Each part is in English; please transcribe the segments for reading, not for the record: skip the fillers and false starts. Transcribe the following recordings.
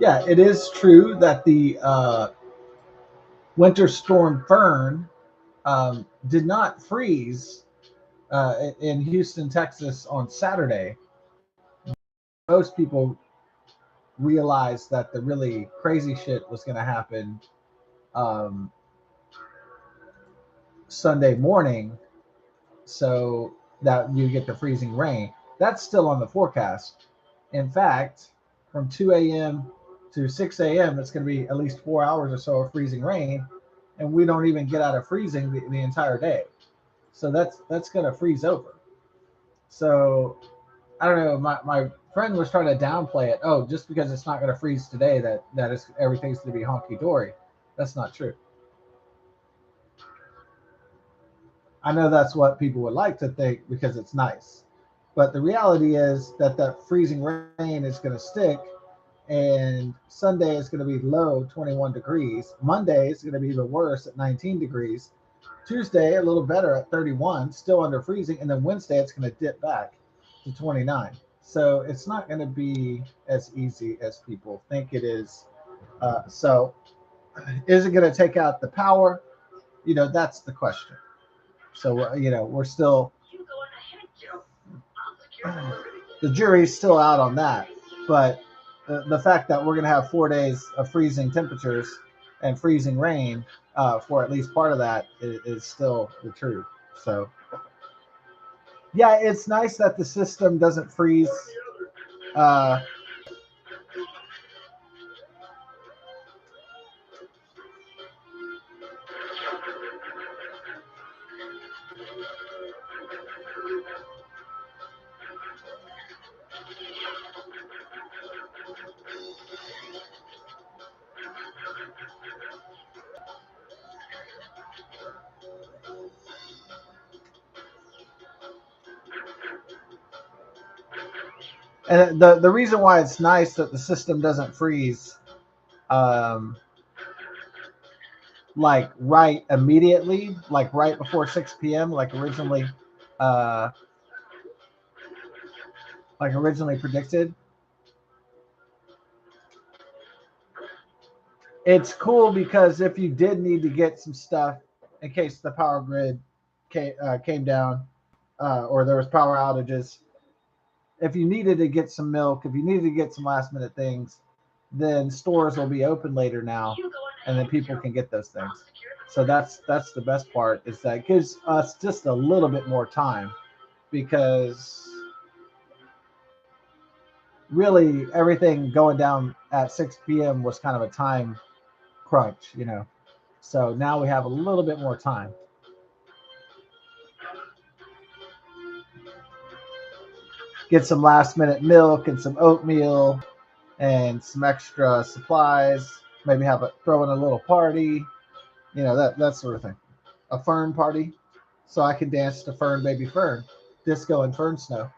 Yeah, it is true that the winter storm Fern did not freeze in Houston, Texas on Saturday. Most people realized that the really crazy shit was going to happen um, Sunday morning, so that you get the freezing rain. That's still on the forecast. In fact, from 2 a.m. to 6 a.m., it's going to be at least 4 hours or so of freezing rain, and we don't even get out of freezing the entire day. So that's going to freeze over. So I don't know. My friend was trying to downplay it. Oh, just because it's not going to freeze today, that is everything's going to be honky dory. That's not true. I know that's what people would like to think because it's nice, but the reality is that that freezing rain is going to stick. And Sunday is going to be low 21 degrees. Monday is going to be even worse at 19 degrees. Tuesday a little better at 31, still under freezing, and then Wednesday it's going to dip back to 29. So it's not going to be as easy as people think it is. So is it going to take out the power? That's the question. So we're still the jury's still out on that. But the fact that we're going to have 4 days of freezing temperatures and freezing rain for at least part of that is still the truth. So yeah, it's nice that the system doesn't freeze. Uh, and the reason why it's nice that the system doesn't freeze, um, like right immediately, like right before 6 p.m., uh, like originally predicted. It's cool because if you did need to get some stuff in case the power grid came down or there was power outages, if you needed to get some milk, if you needed to get some last minute things, then stores will be open later now, and then people can get those things. So that's the best part is that it gives us just a little bit more time because really everything going down at 6 p.m. was kind of a time crunch. So now we have a little bit more time. Get some last minute milk and some oatmeal and some extra supplies. Maybe throw in a little party, that sort of thing. A fern party, so I can dance to Fern Baby Fern, disco and fern snow.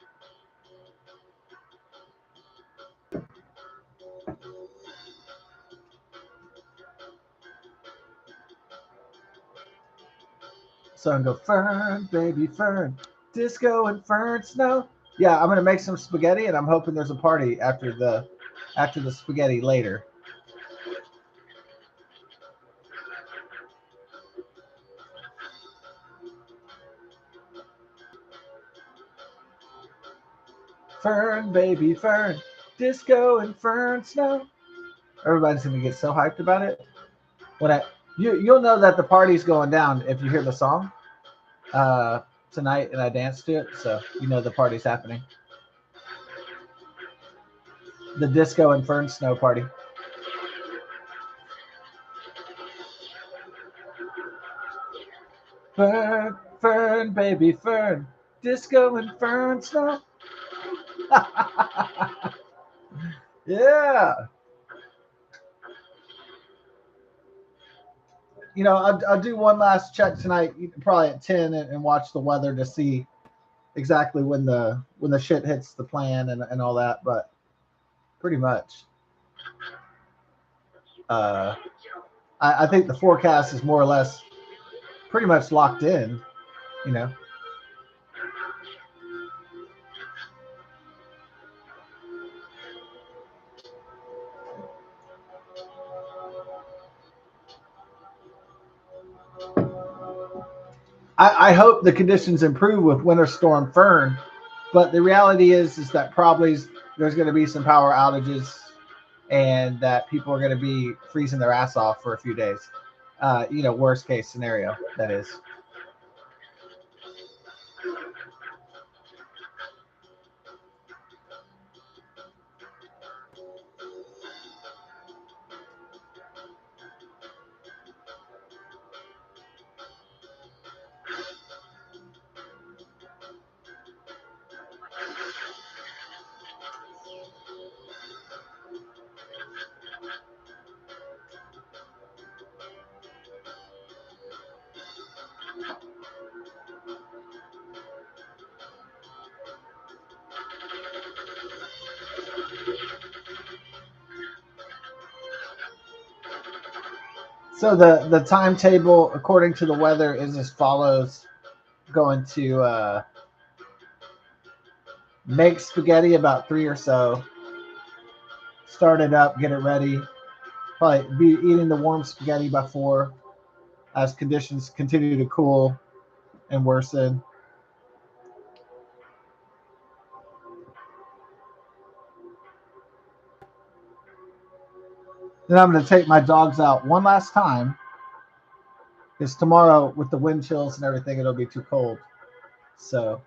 So I can go Fern Baby Fern, disco and fern snow. Yeah, I'm gonna make some spaghetti, and I'm hoping there's a party after the spaghetti later. Fern Baby Fern, disco and fern snow. Everybody's gonna get so hyped about it. When you'll know that the party's going down if you hear the song uh, tonight and I dance to it, so the party's happening. The disco and fern snow party. Fern, fern, baby fern, disco and fern snow. Yeah. I'll do one last check tonight, probably at 10, and watch the weather to see exactly when the shit hits the plan and all that. But pretty much, uh, I think the forecast is more or less pretty much locked in. You know, I hope the conditions improve with Winter Storm Fern, but the reality is that probably there's going to be some power outages, and that people are going to be freezing their ass off for a few days. Worst case scenario, that is. So the timetable, according to the weather, is as follows: going to make spaghetti about 3 or so, start it up, get it ready. Probably be eating the warm spaghetti by 4 as conditions continue to cool and worsen. Then I'm going to take my dogs out one last time because tomorrow, with the wind chills and everything, it'll be too cold. So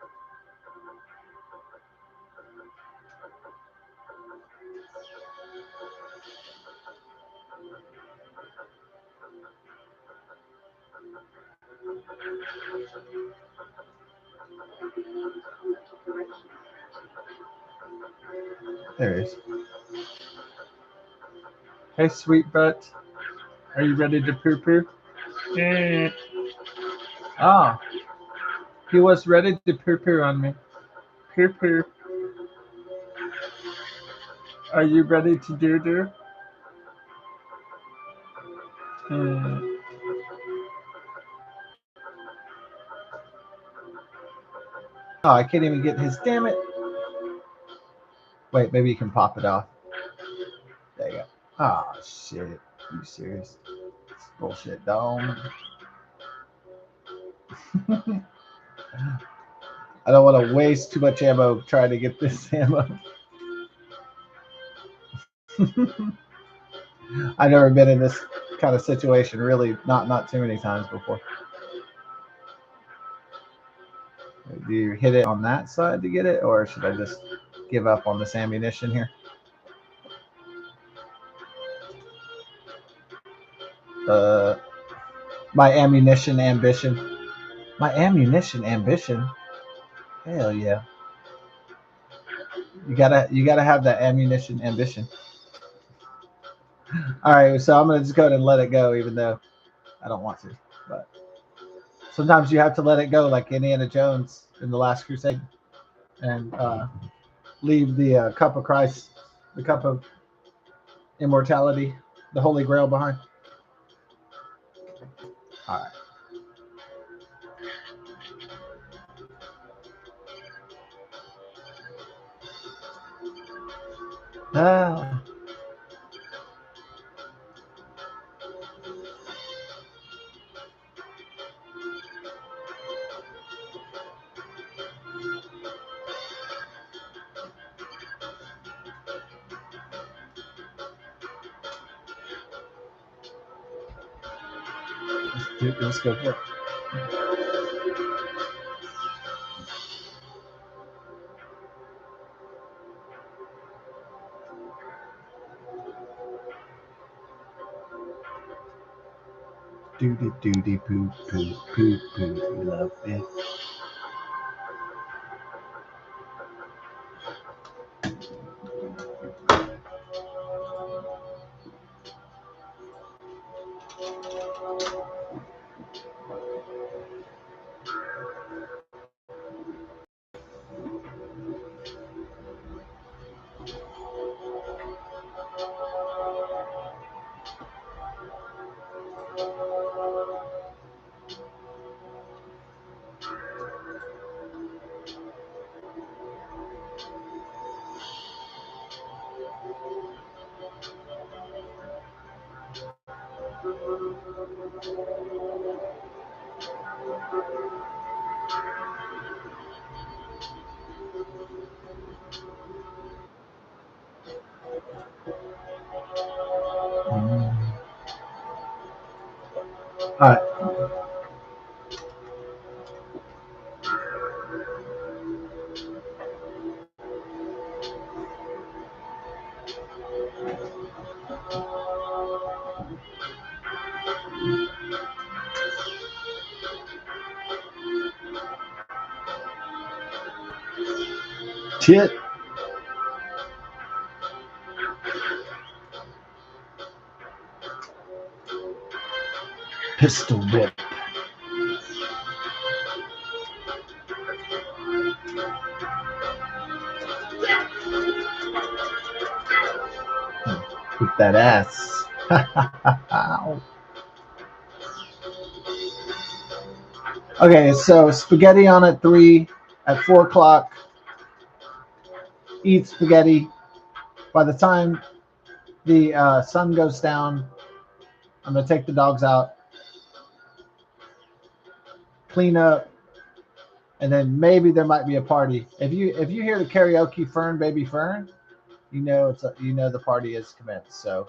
there he is. Hey, sweet butt. Are you ready to poo poo? Ah, he was ready to poo poo on me. Poo poo. Are you ready to doo doo? Oh, I can't even get his. Damn it. Wait, maybe you can pop it off. There you go. Oh, shit. Are you serious? It's bullshit, dome. I don't want to waste too much ammo trying to get this ammo. I've never been in this kind of situation, really, not too many times before. Do you hit it on that side to get it, or should I just give up on this ammunition here? Uh, my ammunition ambition. My ammunition ambition. Hell yeah. You gotta have that ammunition ambition. All right, so I'm gonna just go ahead and let it go, even though I don't want to. But sometimes you have to let it go, like Indiana Jones in the Last Crusade, and leave the cup of Christ, the cup of immortality, the Holy Grail behind. All right. Ah. Let's go for it. Doody doody poo poo poo poo. We love it. All right. Tit. Pistol whip. Whip that ass. Okay, so spaghetti on at 3, at 4 o'clock. Eat spaghetti. By the time the sun goes down, I'm gonna take the dogs out, clean up, and then maybe there might be a party. If you hear the karaoke Fern Baby Fern, you know the party is commenced. So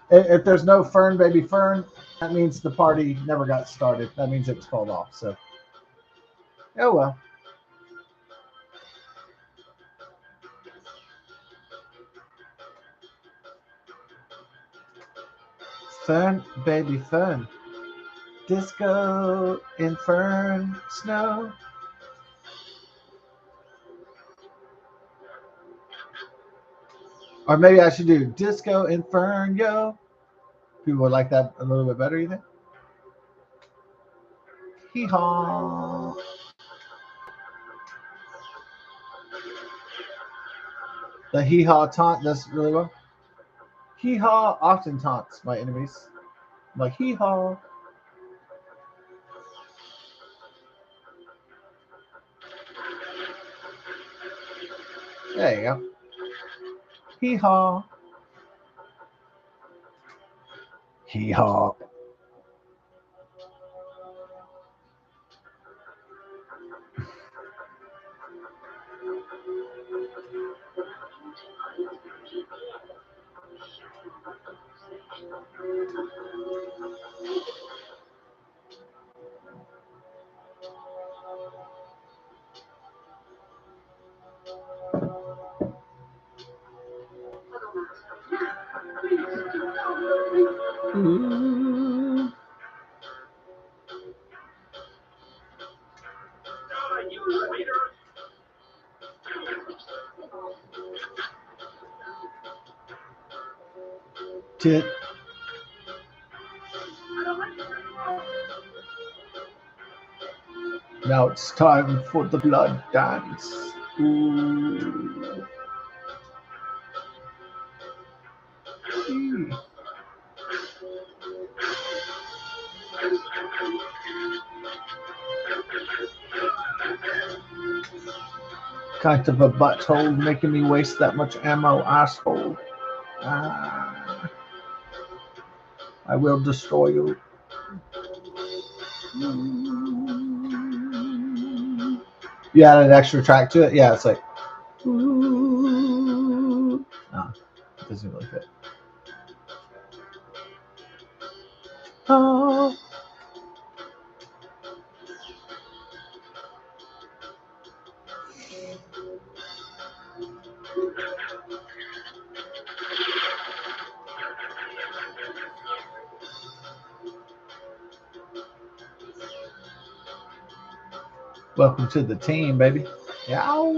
if there's no Fern Baby Fern, that means the party never got started. That means it was called off. So oh well. Fern Baby Fern. Disco Infern Snow. Or maybe I should do Disco Inferno. People would like that a little bit better, you think? Hee haw. The hee haw taunt does really well. Hee haw often taunts my enemies. I'm like hee haw. There you go. Hee haw. Hee haw. Ooh. Tit. Now it's time for the blood dance. Ooh. Kind of a butthole making me waste that much ammo, asshole. Ah, I will destroy you. You add an extra track to it? Yeah, it's like. No, it doesn't really fit. Oh. Welcome to the team, baby. Yow.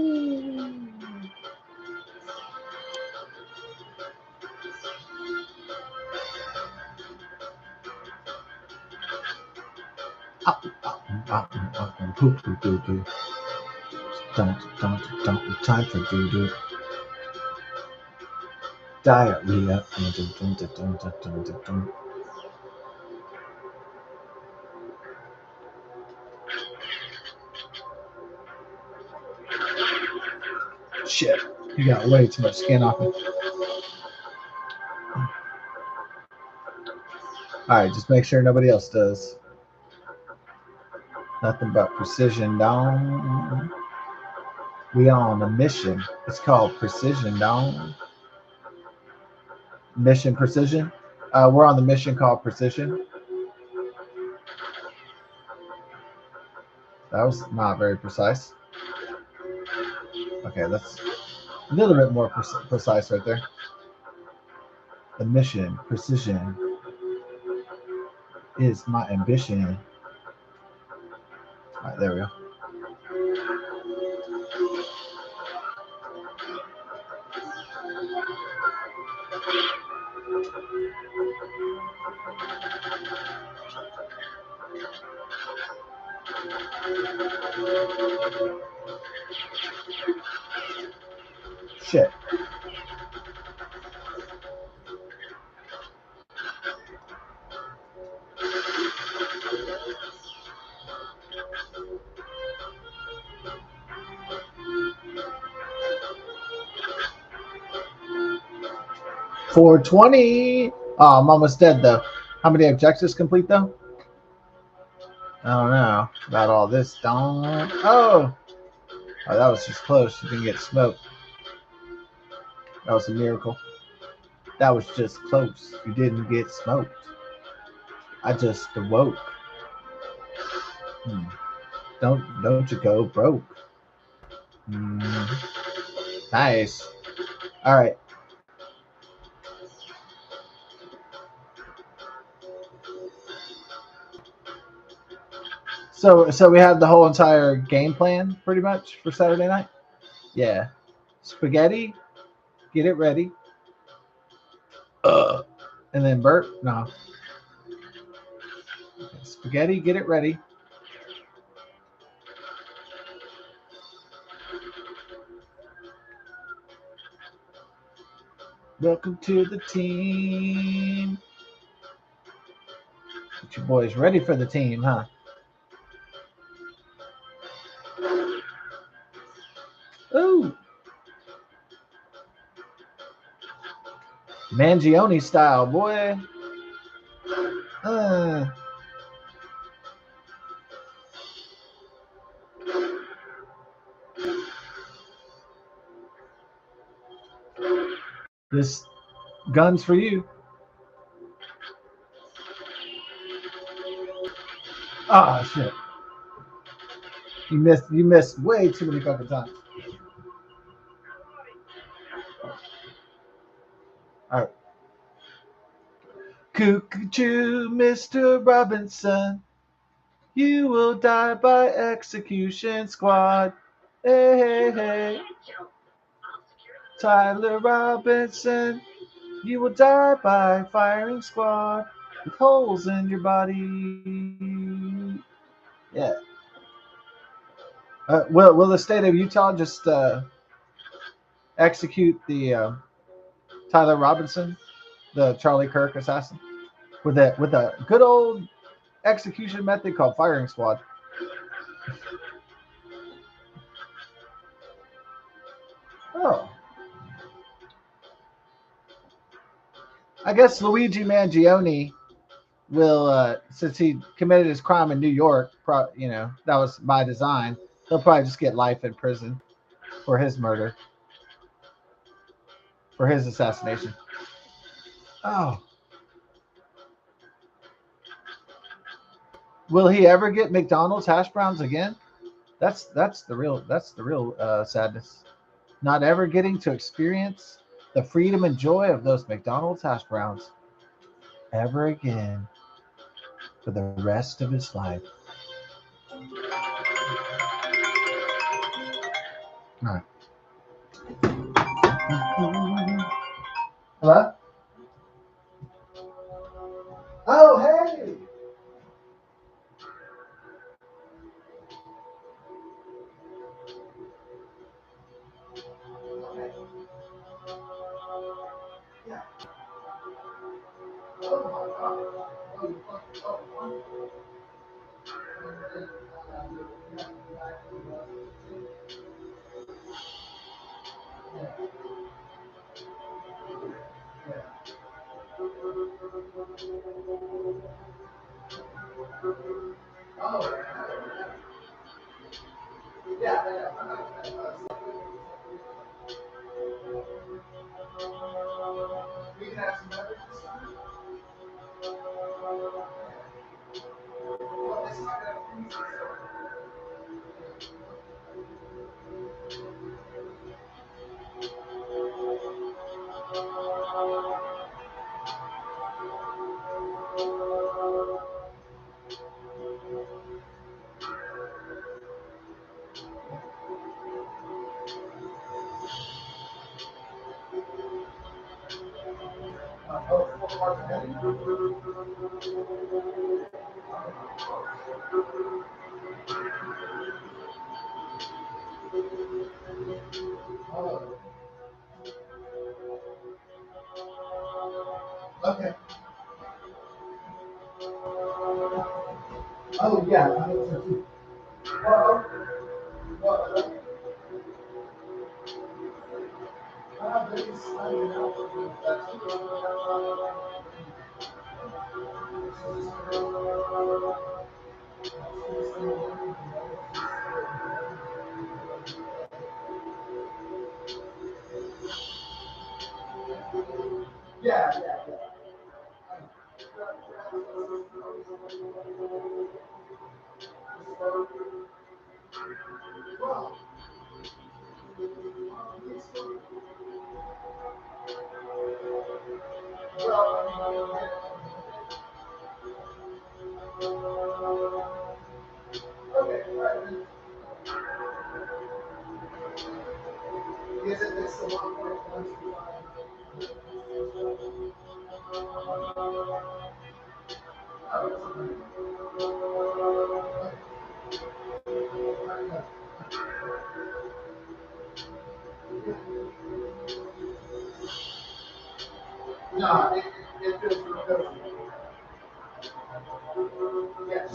Don't time for doo doo. Diarrhea. Shit. You got way too much skin off it. All right, just make sure nobody else does. Nothing but precision, down. We on a mission. It's called precision, down. Mission precision. We're on the mission called precision. That was not very precise. Okay, that's a little bit more precise right there. The mission precision is my ambition. All right, there we go. Shit. $420. Oh, I'm almost dead though. How many objectives complete though? I don't know about all this. Don't. Oh, that was just close. You didn't get smoked. That was a miracle. That was just close. You didn't get smoked. I just awoke. Don't you go broke. Nice. All right. So we have the whole entire game plan pretty much for Saturday night. Yeah. Spaghetti, get it ready. And then Bert, no. Okay, spaghetti, get it ready. Welcome to the team. Get your boys ready for the team, huh? Ooh. Mangione style, boy. This gun's for you. Ah, shit. You missed way too many fucking times. All right. Cuckoo, Mr. Robinson. You will die by execution squad. Hey, hey, hey. Tyler Robinson. You will die by firing squad with holes in your body. Yeah. Will the state of Utah just execute the Tyler Robinson, the Charlie Kirk assassin, with a good old execution method called firing squad? Oh. I guess Luigi Mangione will, since he committed his crime in New York, that was by design. He'll probably just get life in prison for his murder, for his assassination. Oh, will he ever get McDonald's hash browns again? That's the real sadness. Not ever getting to experience the freedom and joy of those McDonald's hash browns ever again for the rest of his life. All right. Hello? Oh, hey! Okay. Oh yeah. Well, well, yeah, yeah. Okay, right. Is it this the 1.1? No, it feels good. Yes.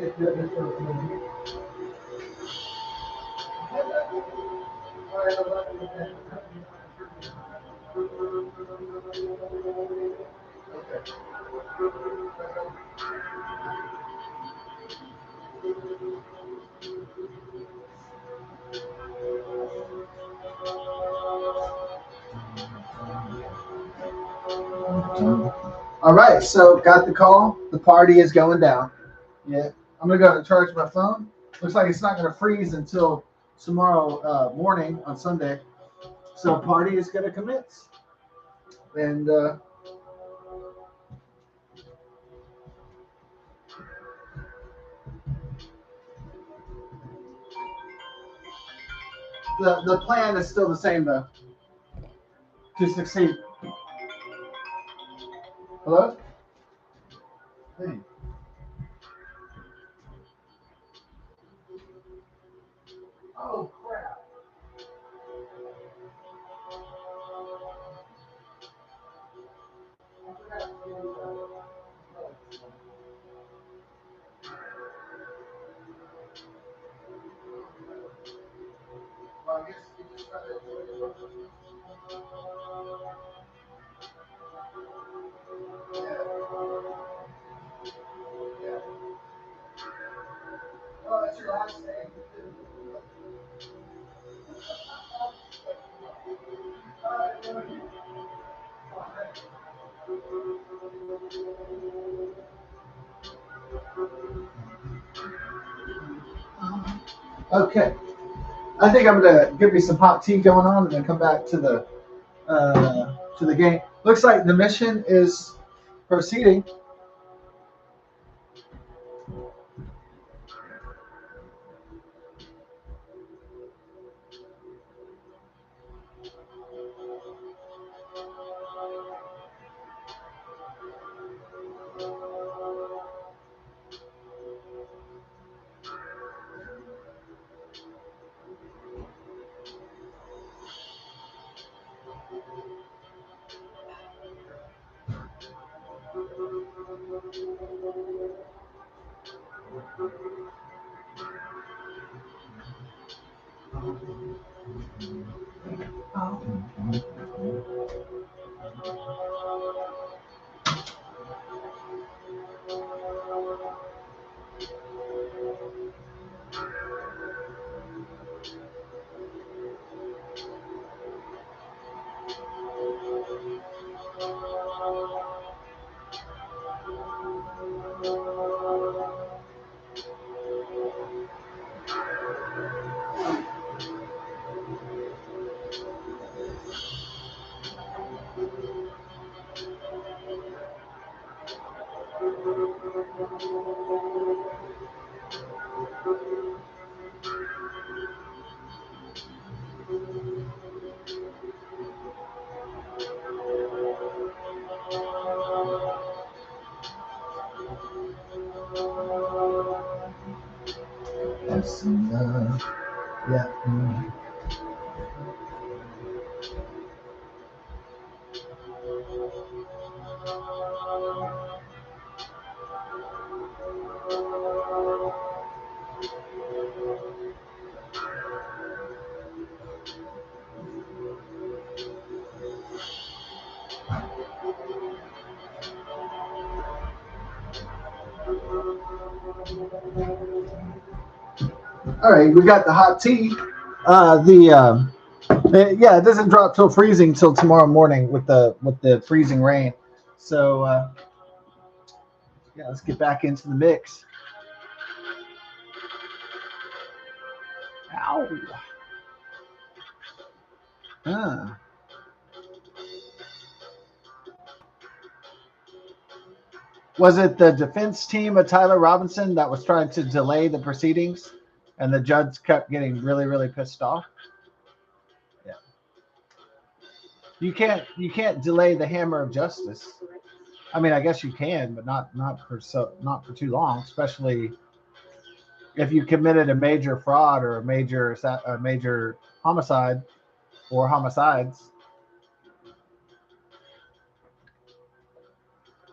It feels good. All right, so got the call. The party is going down. Yeah, I'm gonna go and charge my phone. Looks like it's not gonna freeze until tomorrow morning on Sunday. So party is gonna commence, and the plan is still the same though, to succeed. Hello. Hey. Oh crap. Well, I guess you just gotta enjoy it. Yeah. Well, it's your last day. Okay. I think I'm gonna give me some hot tea going on and then come back to the game. Looks like the mission is proceeding. Yeah. All right, we got the hot tea. Yeah, it doesn't drop till freezing till tomorrow morning with the freezing rain. So yeah, let's get back into the mix. Ow. Ah. Was it the defense team of Tyler Robinson that was trying to delay the proceedings, and the judge kept getting really, really pissed off? Yeah. You can't delay the hammer of justice. I mean, I guess you can, but not for too long, especially if you committed a major fraud or a major homicide or homicides.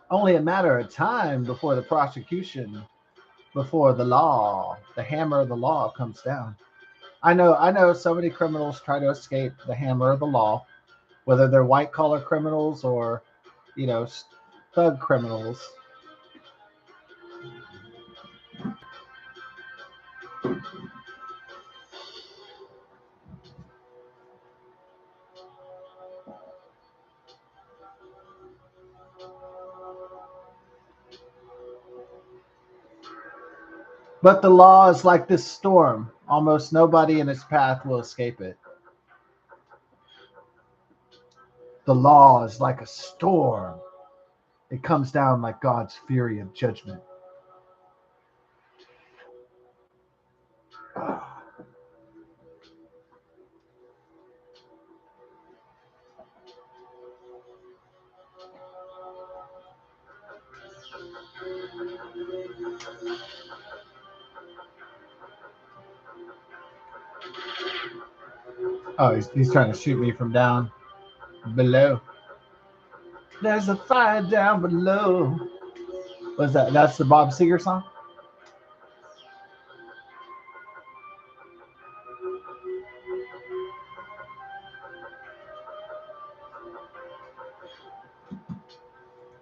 Only a matter of time before the prosecution, before the hammer of the law comes down. I know so many criminals try to escape the hammer of the law, whether they're white collar criminals or, you know, thug criminals. But the law is like this storm. Almost nobody in its path will escape it. The law is like a storm. It comes down like God's fury of judgment. Oh, he's trying to shoot me from down below. There's a fire down below. What's that? That's the Bob Seger song?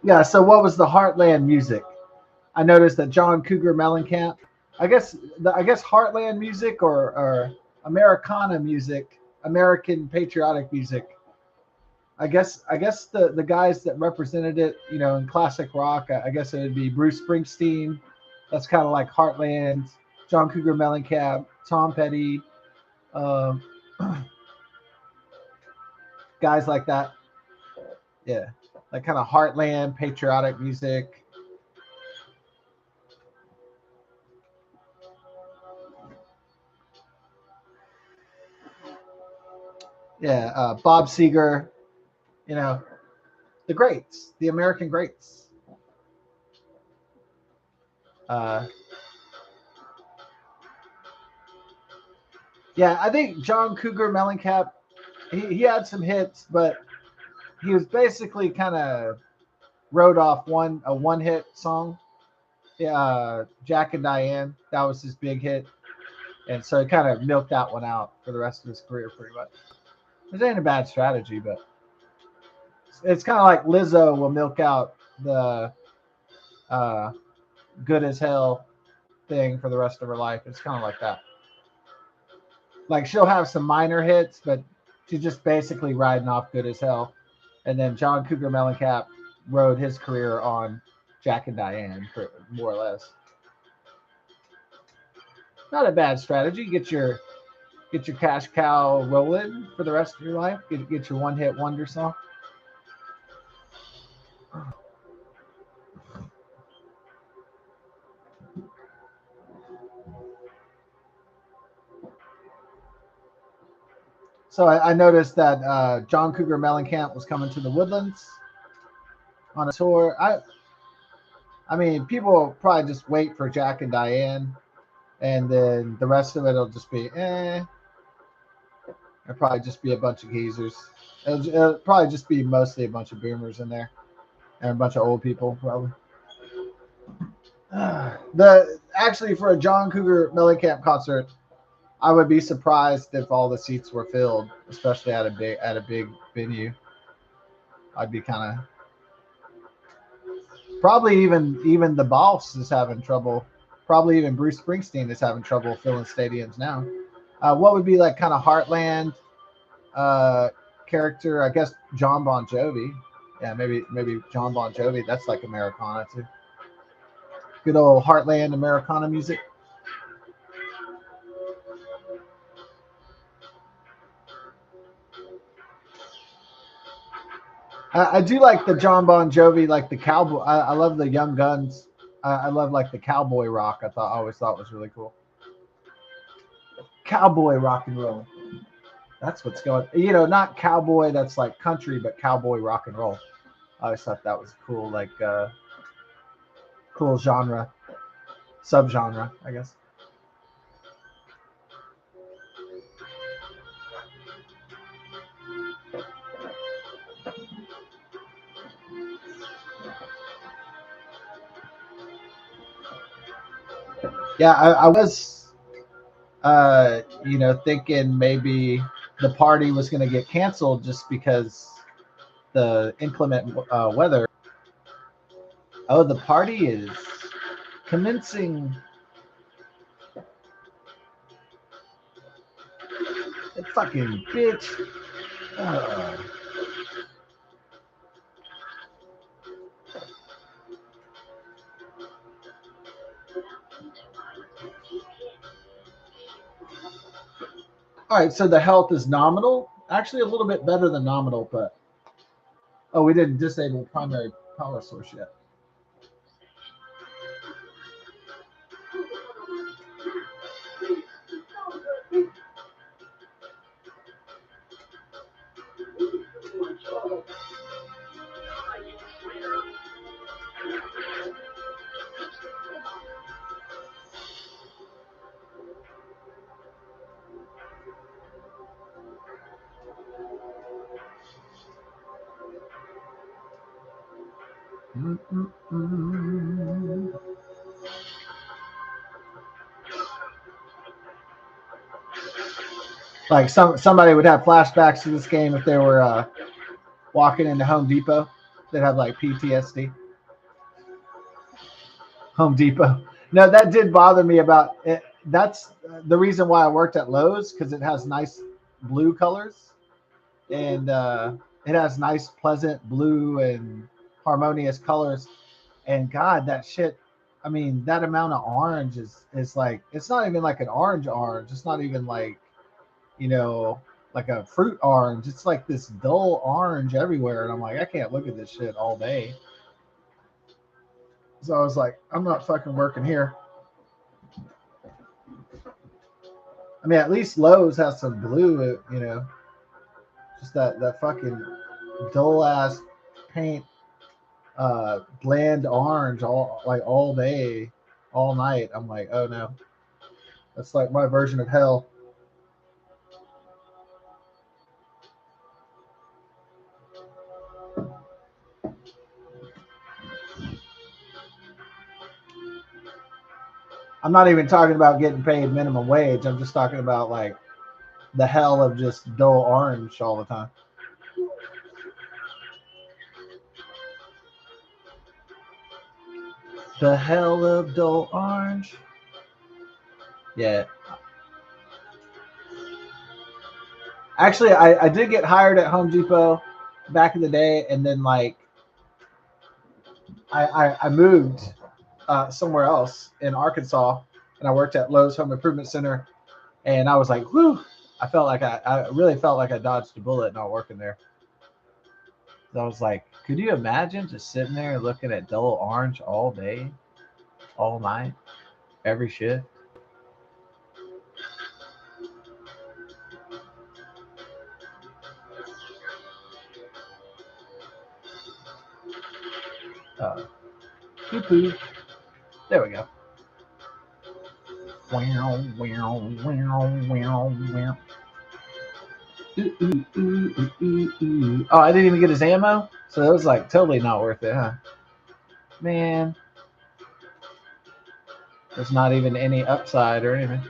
Yeah, so what was the Heartland music? I noticed that John Cougar Mellencamp, I guess Heartland music or Americana music, American patriotic music. I guess the guys that represented it, in classic rock, I guess it would be Bruce Springsteen. That's kind of like Heartland, John Cougar Mellencamp, Tom Petty, um, guys like that. Yeah, like kind of Heartland patriotic music. Yeah, Bob Seger, you know, the greats, the American greats. Uh, yeah, I think John Cougar Mellencamp, he had some hits, but he was basically kind of wrote off a one-hit song, Jack and Diane. That was his big hit, and so he kind of milked that one out for the rest of his career, pretty much. It ain't a bad strategy, but it's kind of like Lizzo will milk out the Good as Hell thing for the rest of her life. It's kind of like that. Like she'll have some minor hits, but she's just basically riding off Good as Hell. And then John Cougar Mellencamp rode his career on Jack and Diane, more or less. Not a bad strategy. Get your cash cow rolling for the rest of your life. Get your one hit wonder song. So I noticed that John Cougar Mellencamp was coming to the Woodlands on a tour. I mean, people will probably just wait for Jack and Diane, and then the rest of it will just be It'll probably just be a bunch of geezers. It'll probably just be mostly a bunch of boomers in there and a bunch of old people, probably. Actually, for a John Cougar Mellencamp concert, I would be surprised if all the seats were filled, especially at a big venue. I'd be kind of probably even the boss is having trouble. Probably even Bruce Springsteen is having trouble filling stadiums now. What would be like kind of Heartland character? I guess John Bon Jovi. Yeah, maybe John Bon Jovi. That's like Americana too. Good old Heartland Americana music. I do like the John Bon Jovi, like the cowboy. I love the Young Guns. I love like the cowboy rock. I always thought was really cool. Cowboy rock and roll. That's what's going. Not cowboy. That's like country, but cowboy rock and roll. I always thought that was cool, like cool genre, subgenre, I guess. Yeah, I was, thinking maybe the party was going to get canceled just because the inclement weather. Oh, the party is commencing. That fucking bitch. All right, so the health is nominal. Actually, a little bit better than nominal, but we didn't disable primary power source yet. Like somebody would have flashbacks to this game if they were walking into Home Depot. They'd have like PTSD. Home Depot. No, that did bother me about it. That's the reason why I worked at Lowe's, because it has nice blue colors, and it has nice, pleasant blue and harmonious colors. And God, that shit. I mean, that amount of orange is like, it's not even like an orange. It's not even like, you know, like a fruit orange. It's like this dull orange everywhere. And I'm like, I can't look at this shit all day. So I was like, I'm not fucking working here. I mean, at least Lowe's has some blue, just that fucking dull ass paint, bland orange all day, all night. I'm like, oh no, that's like my version of hell. I'm not even talking about getting paid minimum wage. I'm just talking about like the hell of just dull orange all the time. The hell of dull orange. Yeah. Actually, I did get hired at Home Depot back in the day, and then like I moved somewhere else in Arkansas, and I worked at Lowe's Home Improvement Center, and I was like, whew, I really felt like I dodged a bullet not working there. So I was like, could you imagine just sitting there looking at dull orange all day, all night, every shift? Poo-poo. There we go. Wow, wow, wow, wow, wow. Ooh, ooh, ooh, ooh, ooh. Oh, I didn't even get his ammo? So it was like totally not worth it, huh? Man, there's not even any upside or anything.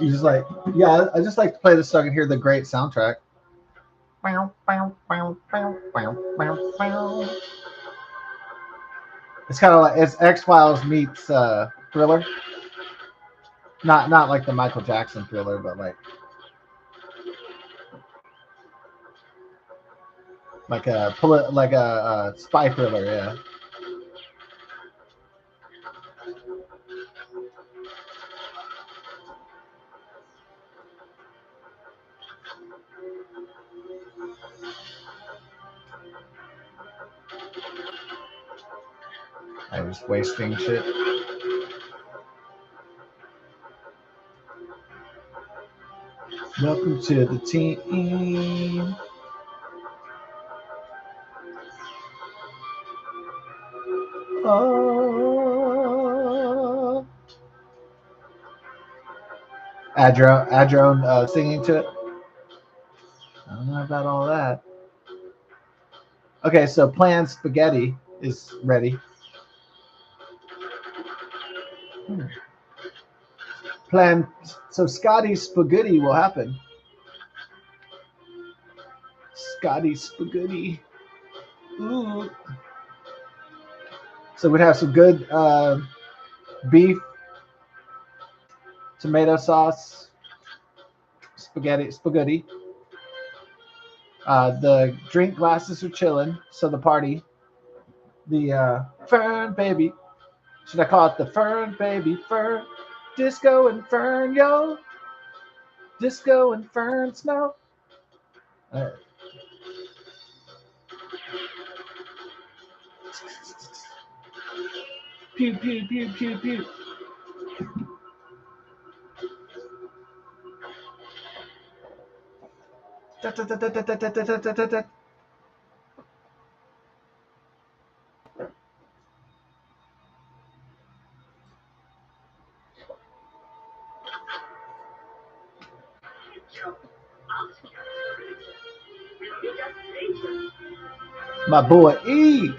You just like, yeah, I just like to play this so I can hear the great soundtrack. It's kind of like it's X-Files meets Thriller. Not like the Michael Jackson Thriller, but like a spy thriller. Yeah. I was wasting shit. Welcome to the team. Oh. Add your own singing to it. I don't know about all that. Okay, so Plan Spaghetti is ready. Plan. So Scotty Spaghetti will happen. Scotty Spaghetti. Ooh. So we'd have some good beef, tomato sauce, spaghetti. The drink glasses are chilling. So the party, the Fern baby. Should I call it the Fern baby Fern? Disco and Fern, yo. Disco and Fern snow. Uh, pew pew pew pew pew. Da, da, da, da, da, da, da, da, da, da. My boy E.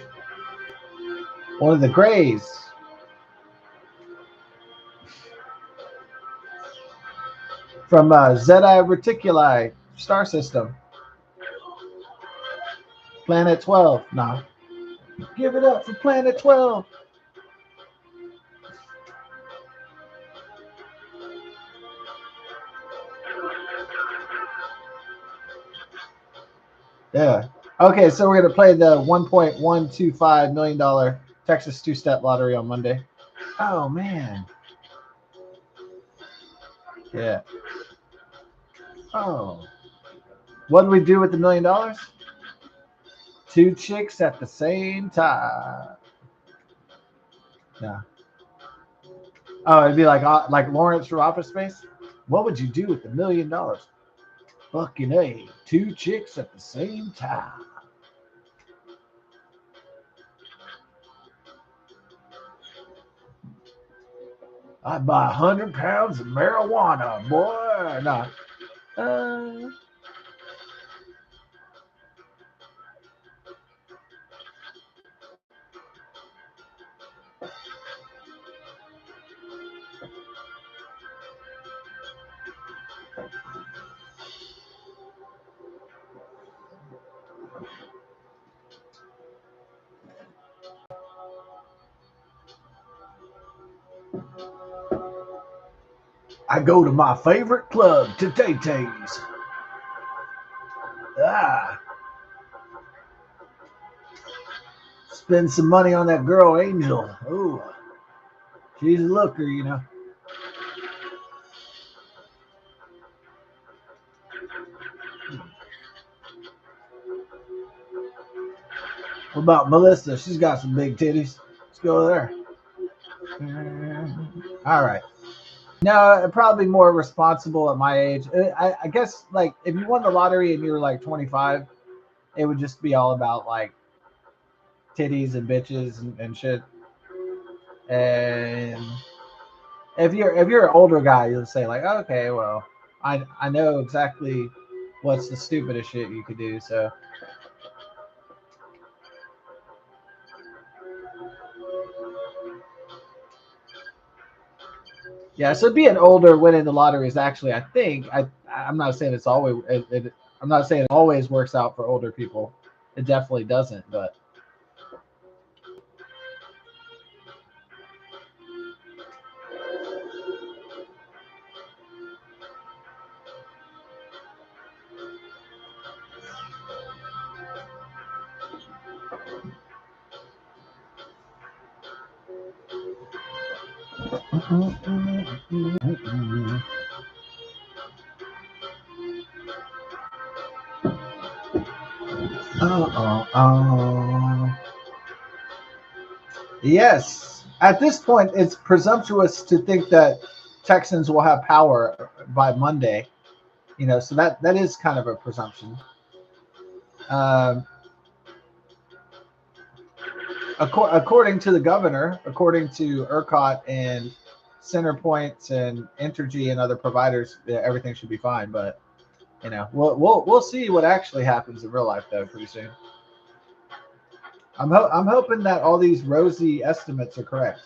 One of the Grays. From Zeta Reticuli star system. Planet 12. Nah. Give it up for Planet 12. Yeah. Okay, so we're going to play the $1.125 million Texas two-step lottery on Monday. Oh, man. Yeah. Oh. What do we do with the $1 million? Two chicks at the same time. Yeah. Oh, it'd be like Lawrence from Office Space. What would you do with the $1 million? Fucking A. Two chicks at the same time. I'd buy 100 pounds of marijuana, boy. Nah. Uh, I go to my favorite club, Tay-Tay's. Ah, spend some money on that girl, Angel. Ooh, she's a looker, you know. What about Melissa? She's got some big titties. Let's go there. All right. No, probably more responsible at my age. I guess like if you won the lottery and you were like 25, it would just be all about like titties and bitches and shit. And if you're an older guy, you'll say like, okay, well, I know exactly what's the stupidest shit you could do. So yeah, so being older winning the lottery is actually, I think, I'm not saying it's always I'm not saying it always works out for older people. It definitely doesn't, but oh. Yes. At this point, it's presumptuous to think that Texans will have power by Monday. You know, so that is kind of a presumption. Um, according to the governor, according to ERCOT and Centerpoint and Entergy and other providers, everything should be fine. But you know, we'll see what actually happens in real life though pretty soon. I'm hoping that all these rosy estimates are correct.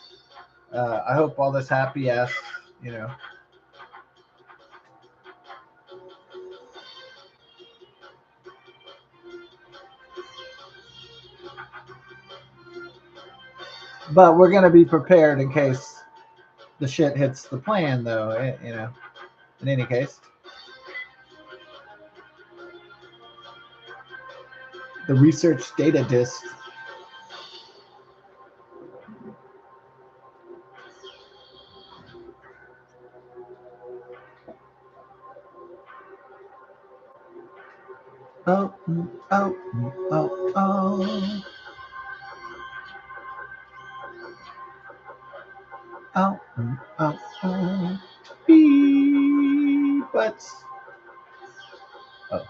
I hope all this happy ass, you know. But we're gonna be prepared in case the shit hits the plan, though. You know, in any case, the research data disk. Oh, oh, oh, oh, oh, oh, oh. Beep, but oh,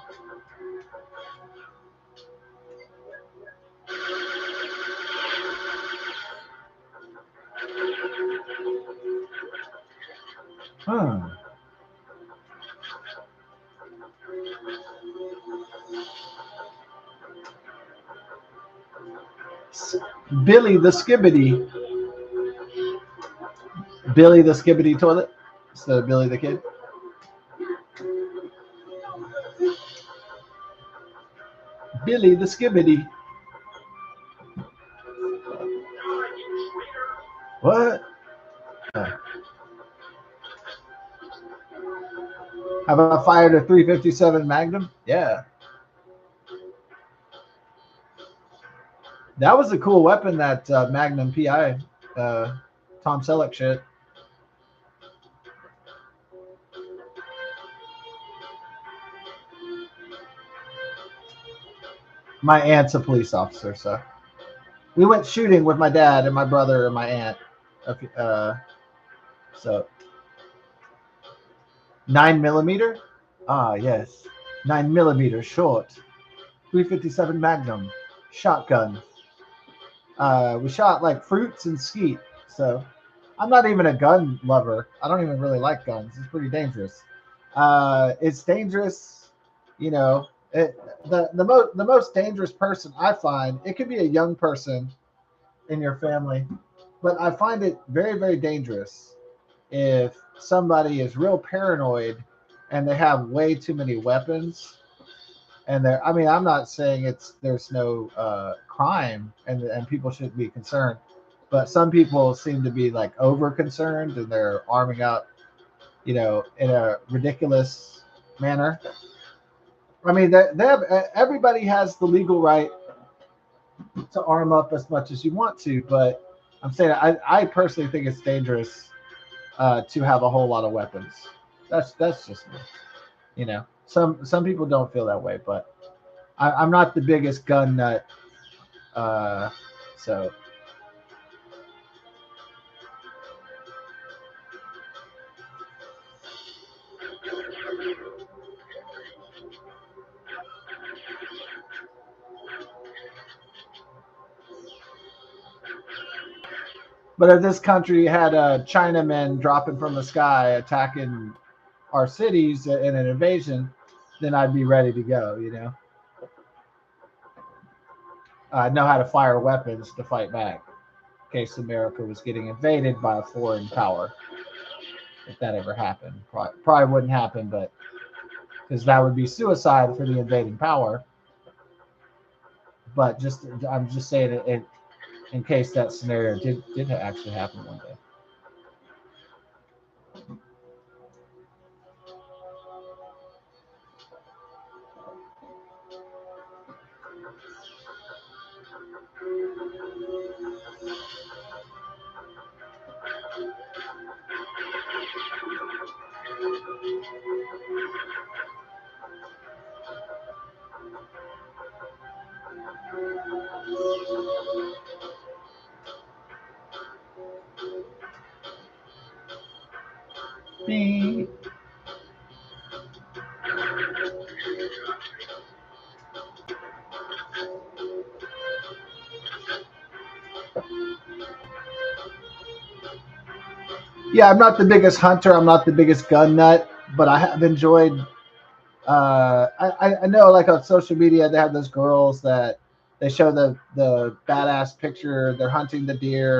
huh. Billy the Skibbity. Billy the Skibbity toilet instead of Billy the Kid. Billy the Skibbity. What? How about I fired a 357 Magnum? Yeah, that was a cool weapon. That Magnum PI, Tom Selleck shit. My aunt's a police officer, so we went shooting with my dad and my brother and my aunt. So 9 millimeter. Ah, yes, 9 millimeter short, 357 Magnum, shotgun. We shot like fruits and skeet. So I'm not even a gun lover. I don't even really like guns. It's pretty dangerous. It's dangerous. You know, the most dangerous person I find, it could be a young person in your family, but I find it very, very dangerous if somebody is real paranoid and they have way too many weapons. And they're, I mean, I'm not saying there's no crime and people shouldn't be concerned, but some people seem to be like over concerned and they're arming up, in a ridiculous manner. I mean, everybody has the legal right to arm up as much as you want to, but I'm saying I personally think it's dangerous to have a whole lot of weapons. That's just me. Some people don't feel that way, but I'm not the biggest gun nut. Uh, so, but if this country had Chinamen dropping from the sky attacking our cities in an invasion, then I'd be ready to go. I know how to fire weapons to fight back in case America was getting invaded by a foreign power. If that ever happened, probably wouldn't happen, but because that would be suicide for the invading power. But I'm just saying it in case that scenario did actually happen one day. Beep. Yeah, I'm not the biggest hunter. I'm not the biggest gun nut, but I have enjoyed. I know, like on social media, they have those girls that they show the badass picture. They're hunting the deer,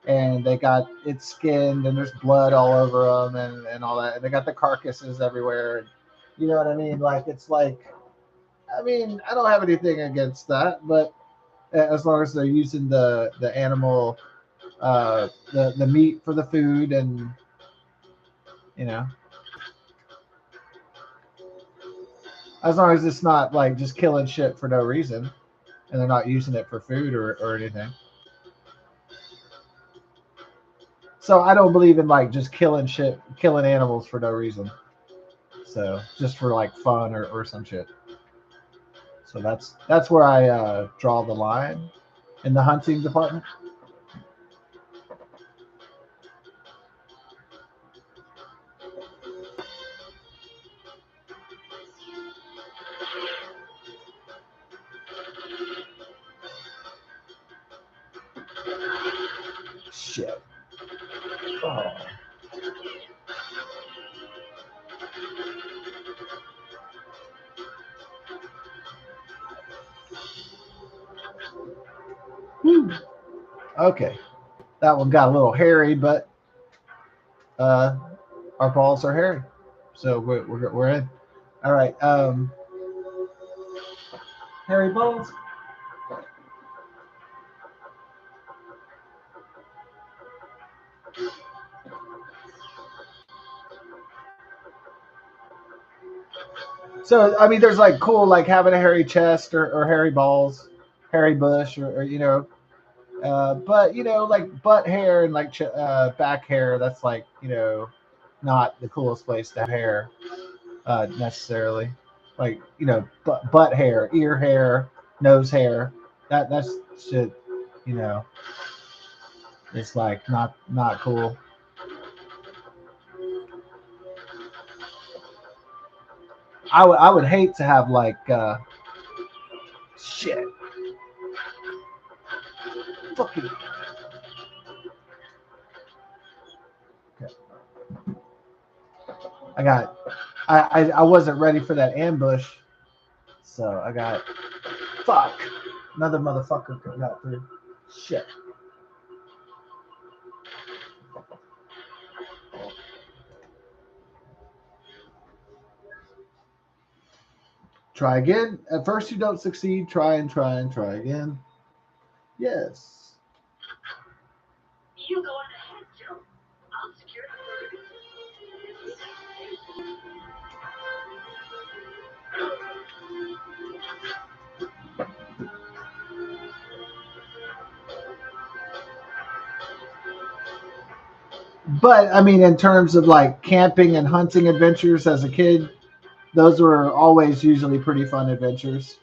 and they got it skinned, and there's blood all over them, and all that. And they got the carcasses everywhere. And you know what I mean? Like it's like, I mean, I don't have anything against that, but as long as they're using the animal, the meat for the food, and you know, as long as it's not like just killing shit for no reason, and they're not using it for food or anything. So I don't believe in like just killing animals for no reason. So just for like fun or some shit. So that's where I draw the line in the hunting department. Shit. Oh. Whew. Okay, that one got a little hairy, but uh, our balls are hairy, so we're in. All right, hairy balls. So I mean, there's like cool like having a hairy chest or hairy balls, hairy bush or but like butt hair and like back hair. That's like not the coolest place to have hair necessarily. Like butt hair, ear hair, nose hair. That's shit. You know, it's like not cool. I would hate to have like shit. Fucking. Okay. I got I wasn't ready for that ambush, so I got fuck. Another motherfucker got through. Shit. Try again. At first you don't succeed. Try and try and try again. Yes. You go on ahead, Joe. I'll secure But I mean, in terms of like camping and hunting adventures as a kid, those were always usually pretty fun adventures.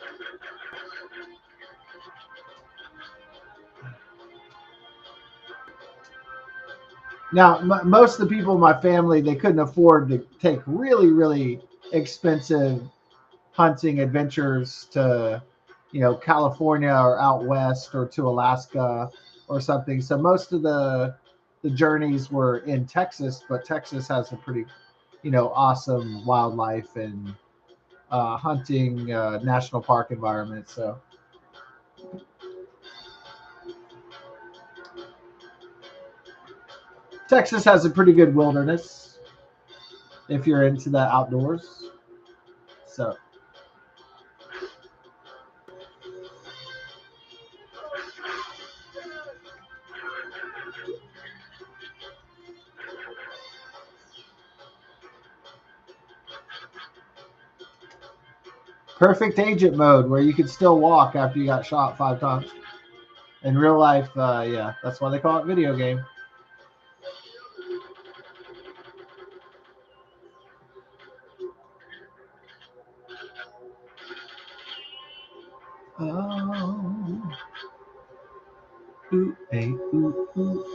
Now, most of the people in my family, they couldn't afford to take really, really expensive hunting adventures to, California or out west or to Alaska or something. So most of the journeys were in Texas, but Texas has a pretty, awesome wildlife and hunting national park environment. So Texas has a pretty good wilderness if you're into the outdoors. So perfect agent mode where you could still walk after you got shot 5 times. In real life, yeah, that's why they call it video game. Oh, ooh, hey, ooh, ooh.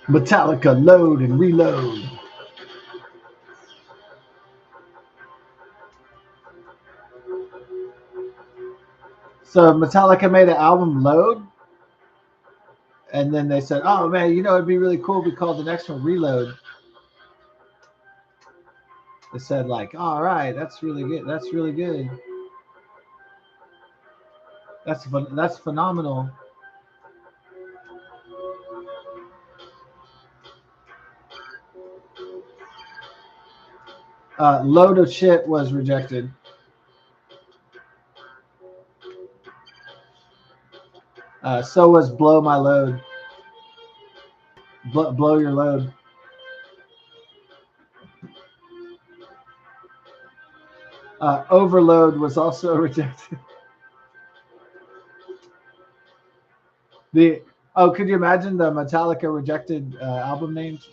Metallica load and reload. So Metallica made an album Load, and then they said, "Oh man, it'd be really cool if we called the next one Reload." They said like, "All right, that's really good. That's really good. That's phenomenal." Load of shit was rejected. So was Blow My Load. Blow Your Load. Overload was also rejected. The could you imagine the Metallica rejected album names?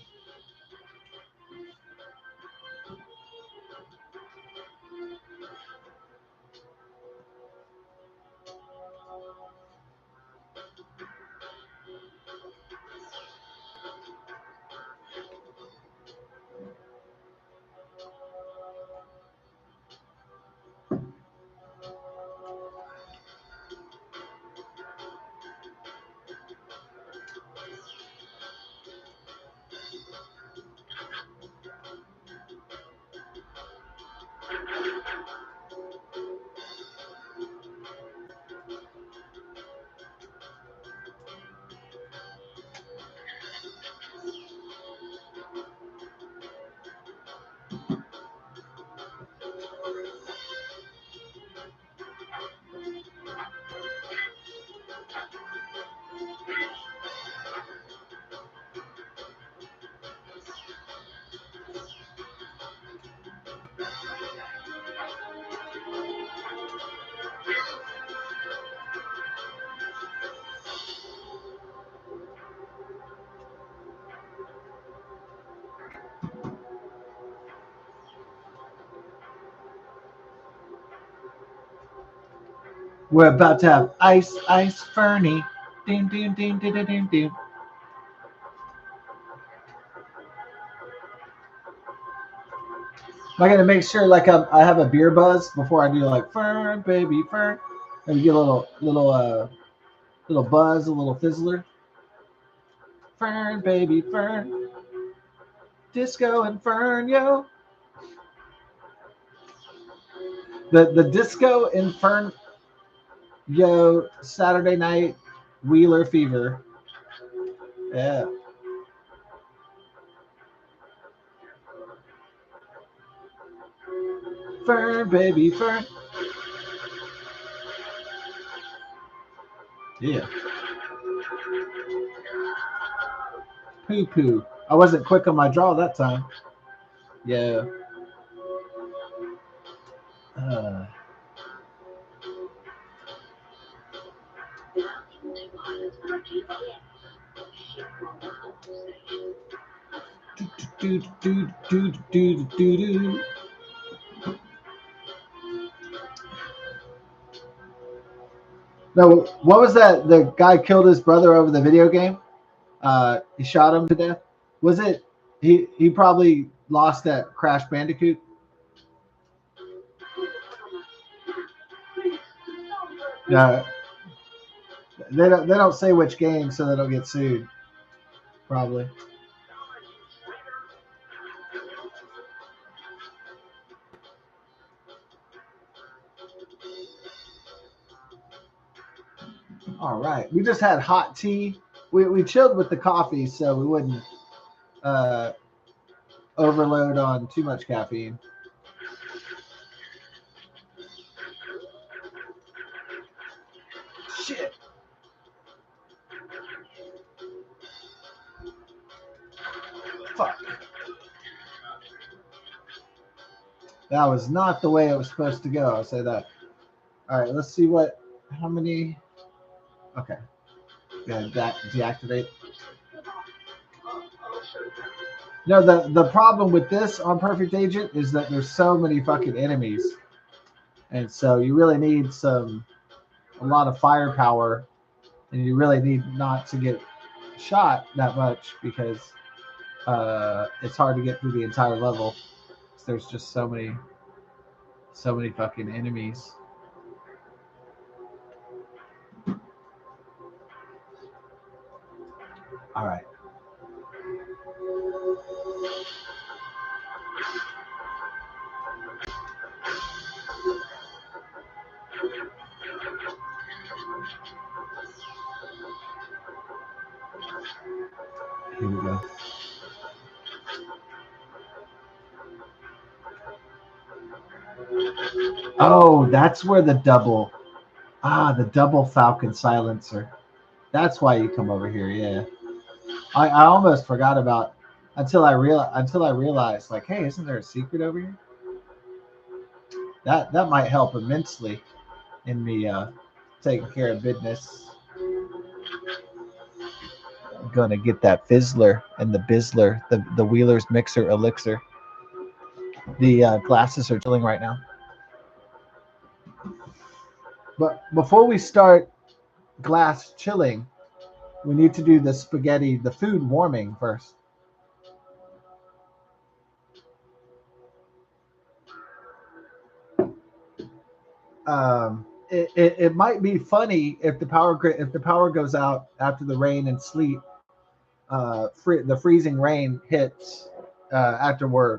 We're about to have ice Fernie. Doom, doom, doom, doom, doom, doom, doom. Am I gonna make sure like I have a beer buzz before I do like Fern, baby, Fern, and get a little buzz, a little fizzler. Fern, baby, Fern, Disco Inferno. The Disco Inferno Saturday night Wheeler Fever. Yeah. Fern, baby, Fern. Yeah. Poo poo. I wasn't quick on my draw that time. Yeah. Uh, do, do, do, do, do, do, do. No, what was that? The guy killed his brother over the video game. He shot him to death. Was it? He probably lost that Crash Bandicoot. Uh, they don't say which game, so they don't get sued. Probably. All right. We just had hot tea. We chilled with the coffee, so we wouldn't uh, overload on too much caffeine. Shit. Fuck. That was not the way it was supposed to go. I'll say that. All right. Let's see what. How many? Okay. Yeah. Deactivate. No, the problem with this on Perfect Agent is that there's so many fucking enemies, and so you really need a lot of firepower, and you really need not to get shot that much because it's hard to get through the entire level. There's just so many fucking enemies. All right. Here we go. Oh, that's where the double Falcon silencer. That's why you come over here. Yeah, I almost forgot about until I realized like, hey, isn't there a secret over here? That might help immensely in me taking care of business. I'm gonna get that Fizzler and the Bizzler, the Wheeler's Mixer Elixir. The glasses are chilling right now. But before we start glass chilling, we need to do the food warming first. It might be funny if the power goes out after the rain and sleet. The freezing rain hits after we're,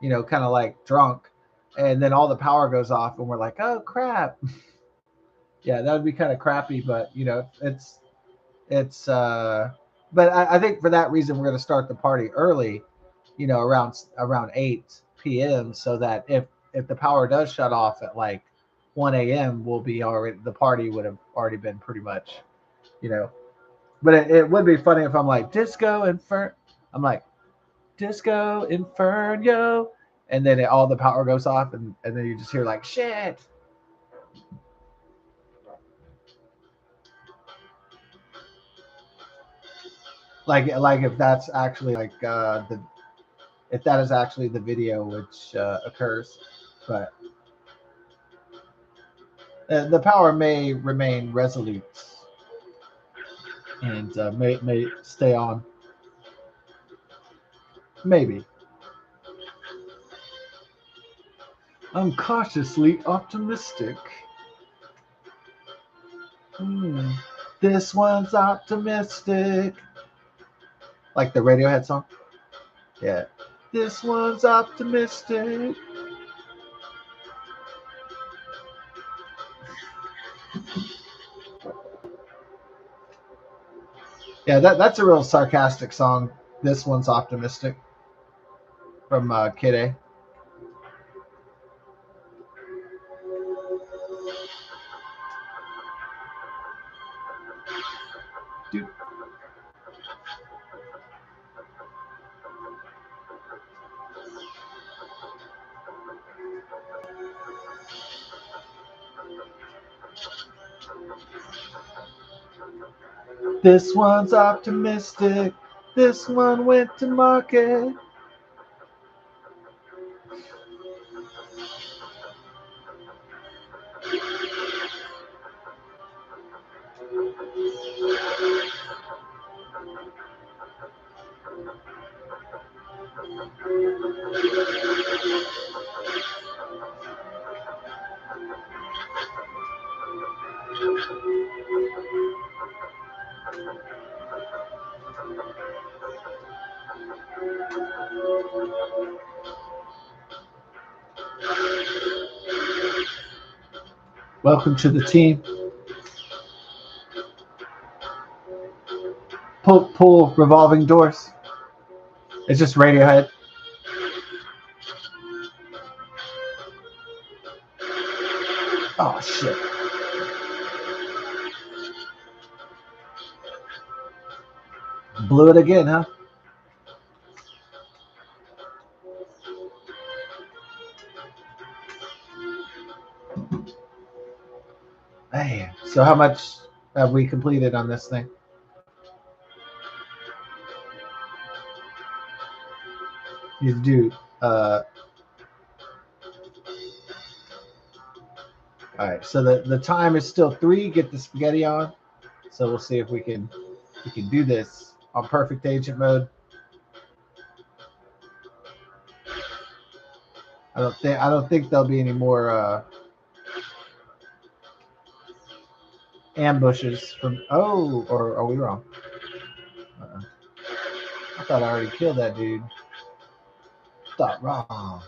kind of like drunk, and then all the power goes off, and we're like, oh crap. Yeah, that would be kind of crappy, but it's. But I think for that reason we're going to start the party early, around 8 p.m. so that if the power does shut off at like 1 a.m., the party would have already been pretty much, you know. But it would be funny if I'm like Disco Inferno. I'm like Disco Inferno, and then all the power goes off, and then you just hear like shit. Like if that's actually like the if that is actually the video which occurs, but The power may remain resolute and may stay on. Maybe. I'm cautiously optimistic. Hmm. This one's optimistic. Like the Radiohead song? Yeah. This one's optimistic. Yeah, that's a real sarcastic song. This one's optimistic from Kid A. Dude. This one's optimistic. This one went to market. Welcome to the team. Pull revolving doors. It's just Radiohead. Oh shit. Blew it again, huh? Man. So how much have we completed on this thing? You do. All right. So the time is still 3. Get the spaghetti on. So we'll see if we can do this on perfect agent mode. I don't think there'll be any more ambushes from. Oh, or are we wrong? Uh-uh. I thought I already killed that dude. Thought wrong.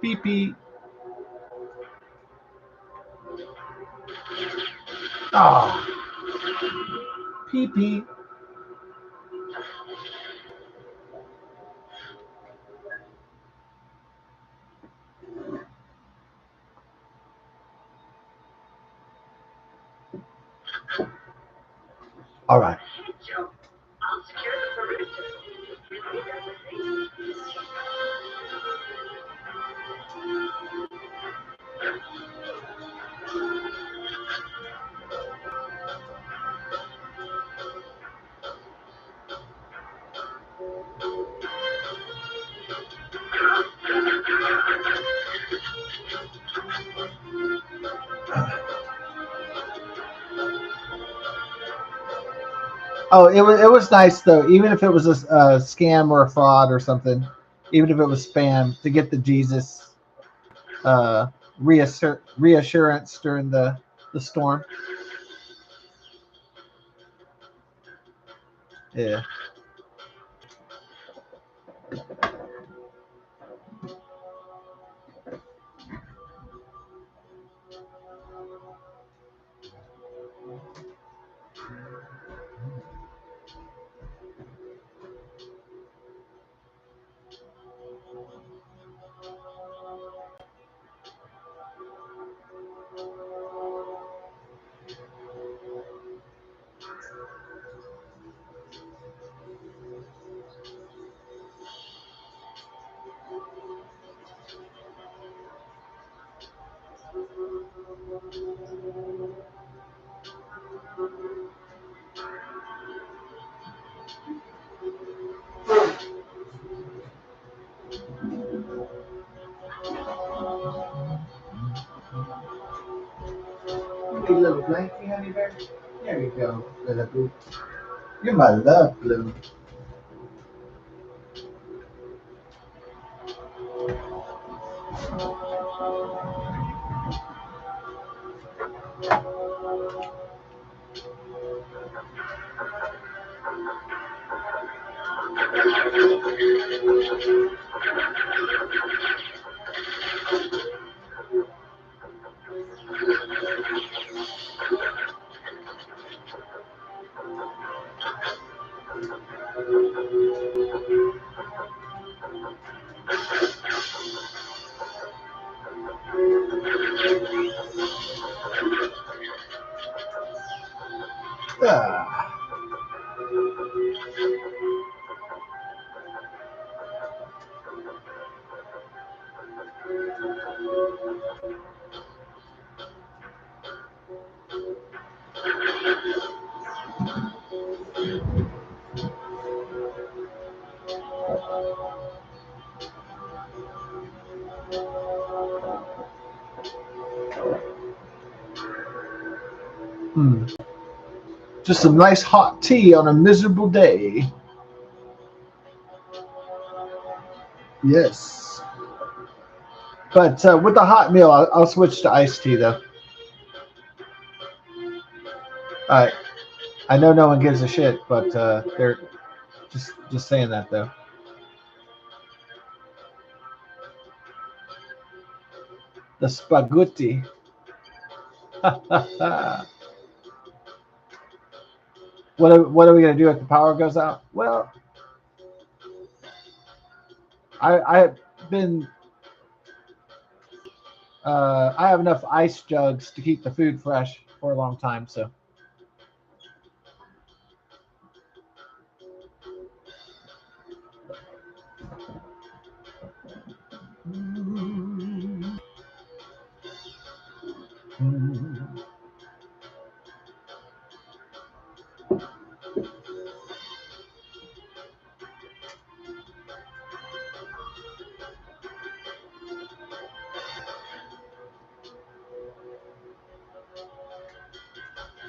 Beep beep. Ah, pee pee. All right. Hey, Joe. I'll secure the perimeter. Repeat that to me. Oh, it was nice though. Even if it was a scam or a fraud or something, even if it was spam, to get the Jesus uh, reassurance during the storm. Yeah. You need a little blankie, honey bear? There you go, little boo. You're my love, Blue. Ah. Hmm. Just some nice hot tea on a miserable day. Yes. But with the hot meal, I'll switch to iced tea, though. I I know no one gives a shit, but they're just saying that, though. The spaghetti. What are we gonna do if the power goes out? Well, I've been I have enough ice jugs to keep the food fresh for a long time. So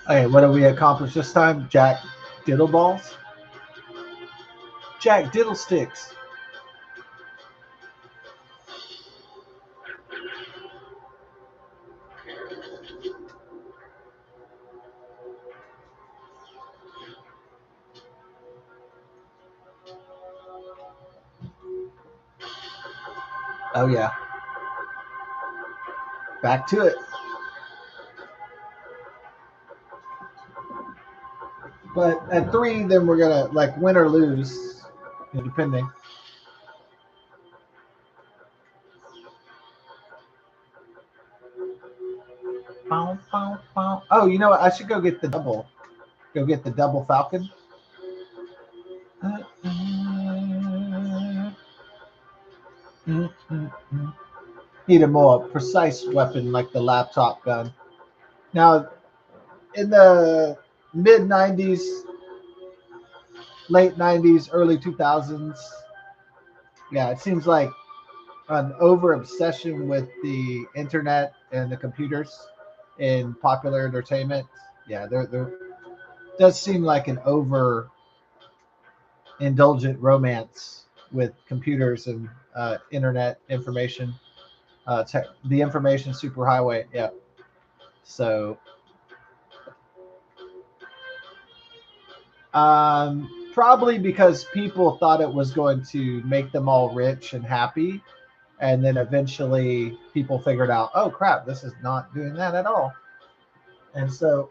okay, what have we accomplished this time? Jack Diddle balls. Jack Diddle sticks. Oh yeah, back to it. But at 3, then we're gonna like win or lose, depending. Bow, bow, bow. Oh, you know what? I should go get the double. Go get the double Falcon. Need a more precise weapon like the laptop gun. Now, in the mid 90s, late 90s, early 2000s, yeah, it seems like an over obsession with the internet and the computers in popular entertainment. Yeah, there does seem like an over indulgent romance with computers and internet information, the information superhighway. Yeah. So, probably because people thought it was going to make them all rich and happy. And then eventually people figured out, oh crap, this is not doing that at all. And so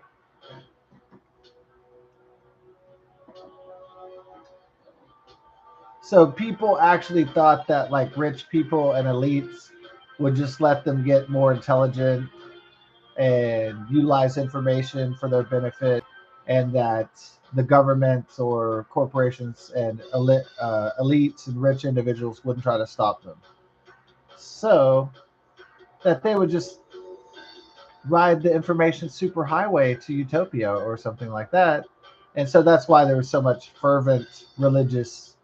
people actually thought that like rich people and elites would just let them get more intelligent and utilize information for their benefit, and that the government or corporations and elites and rich individuals wouldn't try to stop them. So that they would just ride the information superhighway to utopia or something like that. And so that's why there was so much fervent religious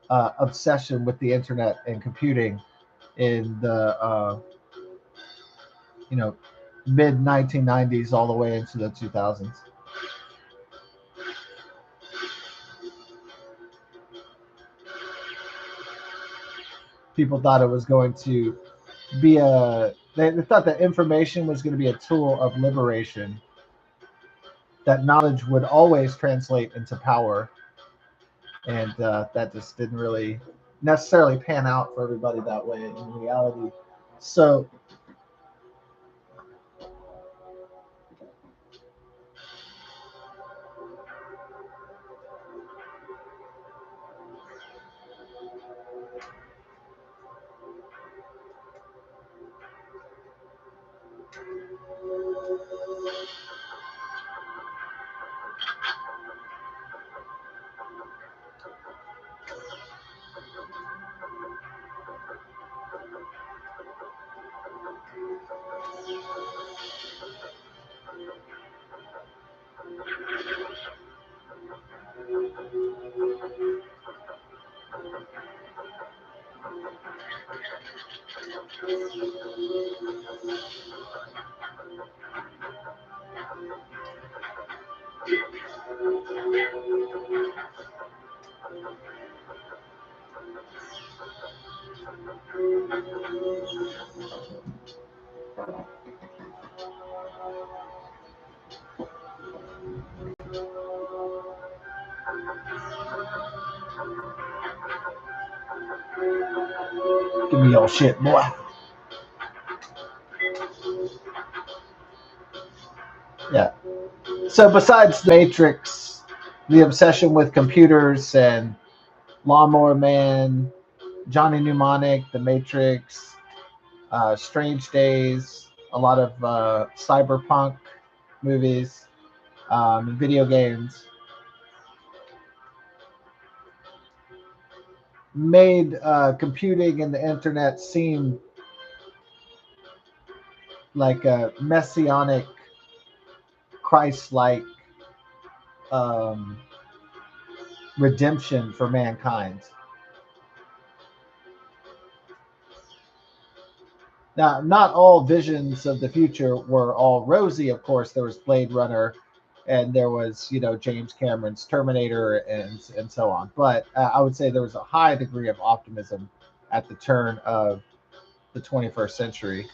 obsession with the internet and computing in the you know mid 1990s all the way into the 2000s. People thought it was going to be they thought that information was going to be a tool of liberation, that knowledge would always translate into power, and that just didn't really necessarily pan out for everybody that way in reality. So give me your shit, boy. Yeah. So besides the Matrix, the obsession with computers and Lawnmower Man, Johnny Mnemonic, The Matrix, Strange Days, a lot of cyberpunk movies, video games, made computing and the internet seem like a messianic, Christ-like um, redemption for mankind. Now, not all visions of the future were all rosy. Of course, there was Blade Runner, and there was James Cameron's Terminator, and so on. But I would say there was a high degree of optimism at the turn of the 21st century.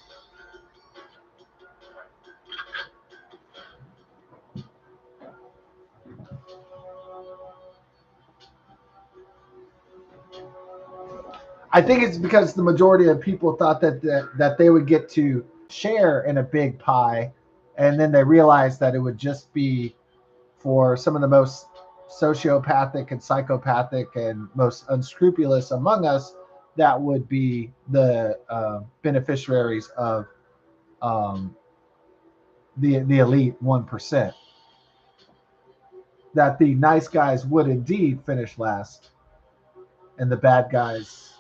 I think it's because the majority of people thought that they would get to share in a big pie, and then they realized that it would just be for some of the most sociopathic and psychopathic and most unscrupulous among us that would be the beneficiaries of um, the elite 1%. That the nice guys would indeed finish last, and the bad guys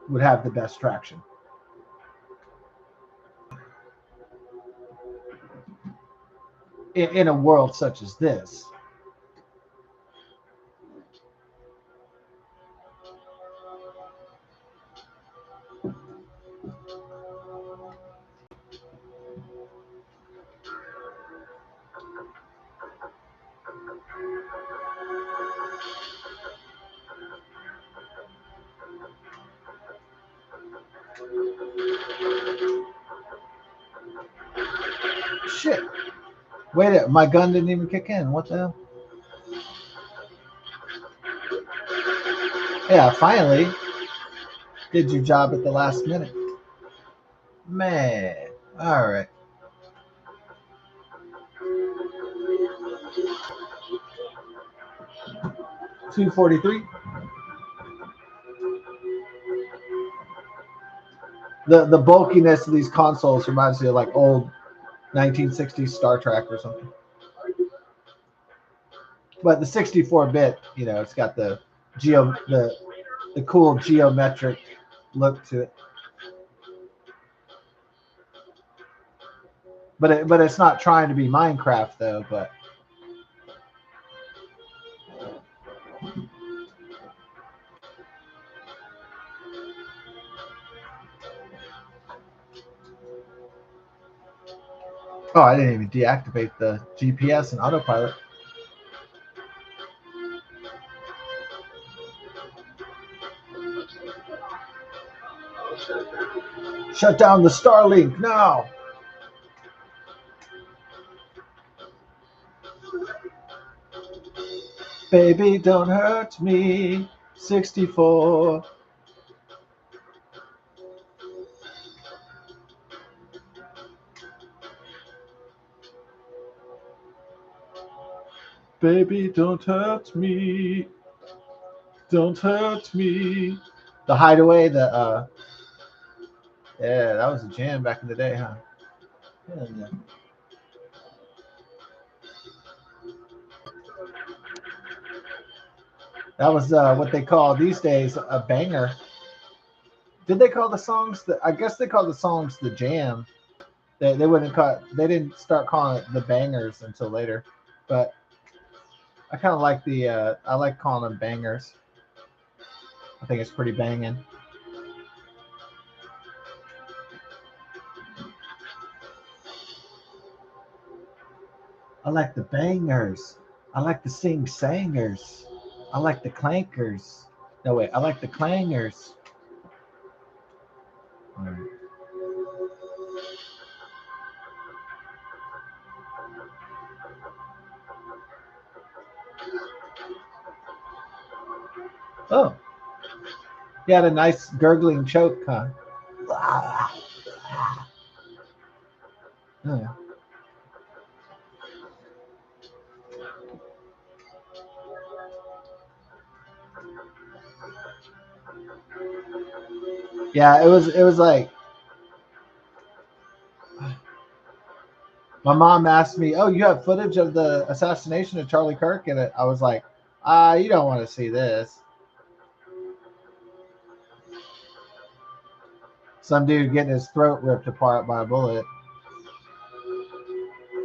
would have the best traction. In a world such as this. Shit. Wait, my gun didn't even kick in. What the hell? Yeah, finally did your job at the last minute. Man. All right. 243. The bulkiness of these consoles reminds me of like old 1960s Star Trek or something. But the 64-bit, it's got the cool geometric look to it. but it's not trying to be Minecraft though. But oh, I didn't even deactivate the GPS and autopilot. Shut down the Starlink now. Baby, don't hurt me. 64. Baby, don't hurt me. Don't hurt me. The Hideaway, yeah, that was a jam back in the day, huh? Yeah. That was what they call these days a banger. Did they call the songs? I guess they called the songs the jam. They wouldn't call they didn't start calling it the bangers until later. But I kind of like I like calling them bangers. I think it's pretty banging. I like the bangers. I like the sing sangers. I like the clankers. No wait, I like the clangers. All right. Oh, he had a nice gurgling choke, huh? Oh, yeah. Yeah, it was like my mom asked me, "Oh, you have footage of the assassination of Charlie Kirk?" And I was like, you don't want to see this." Some dude getting his throat ripped apart by a bullet.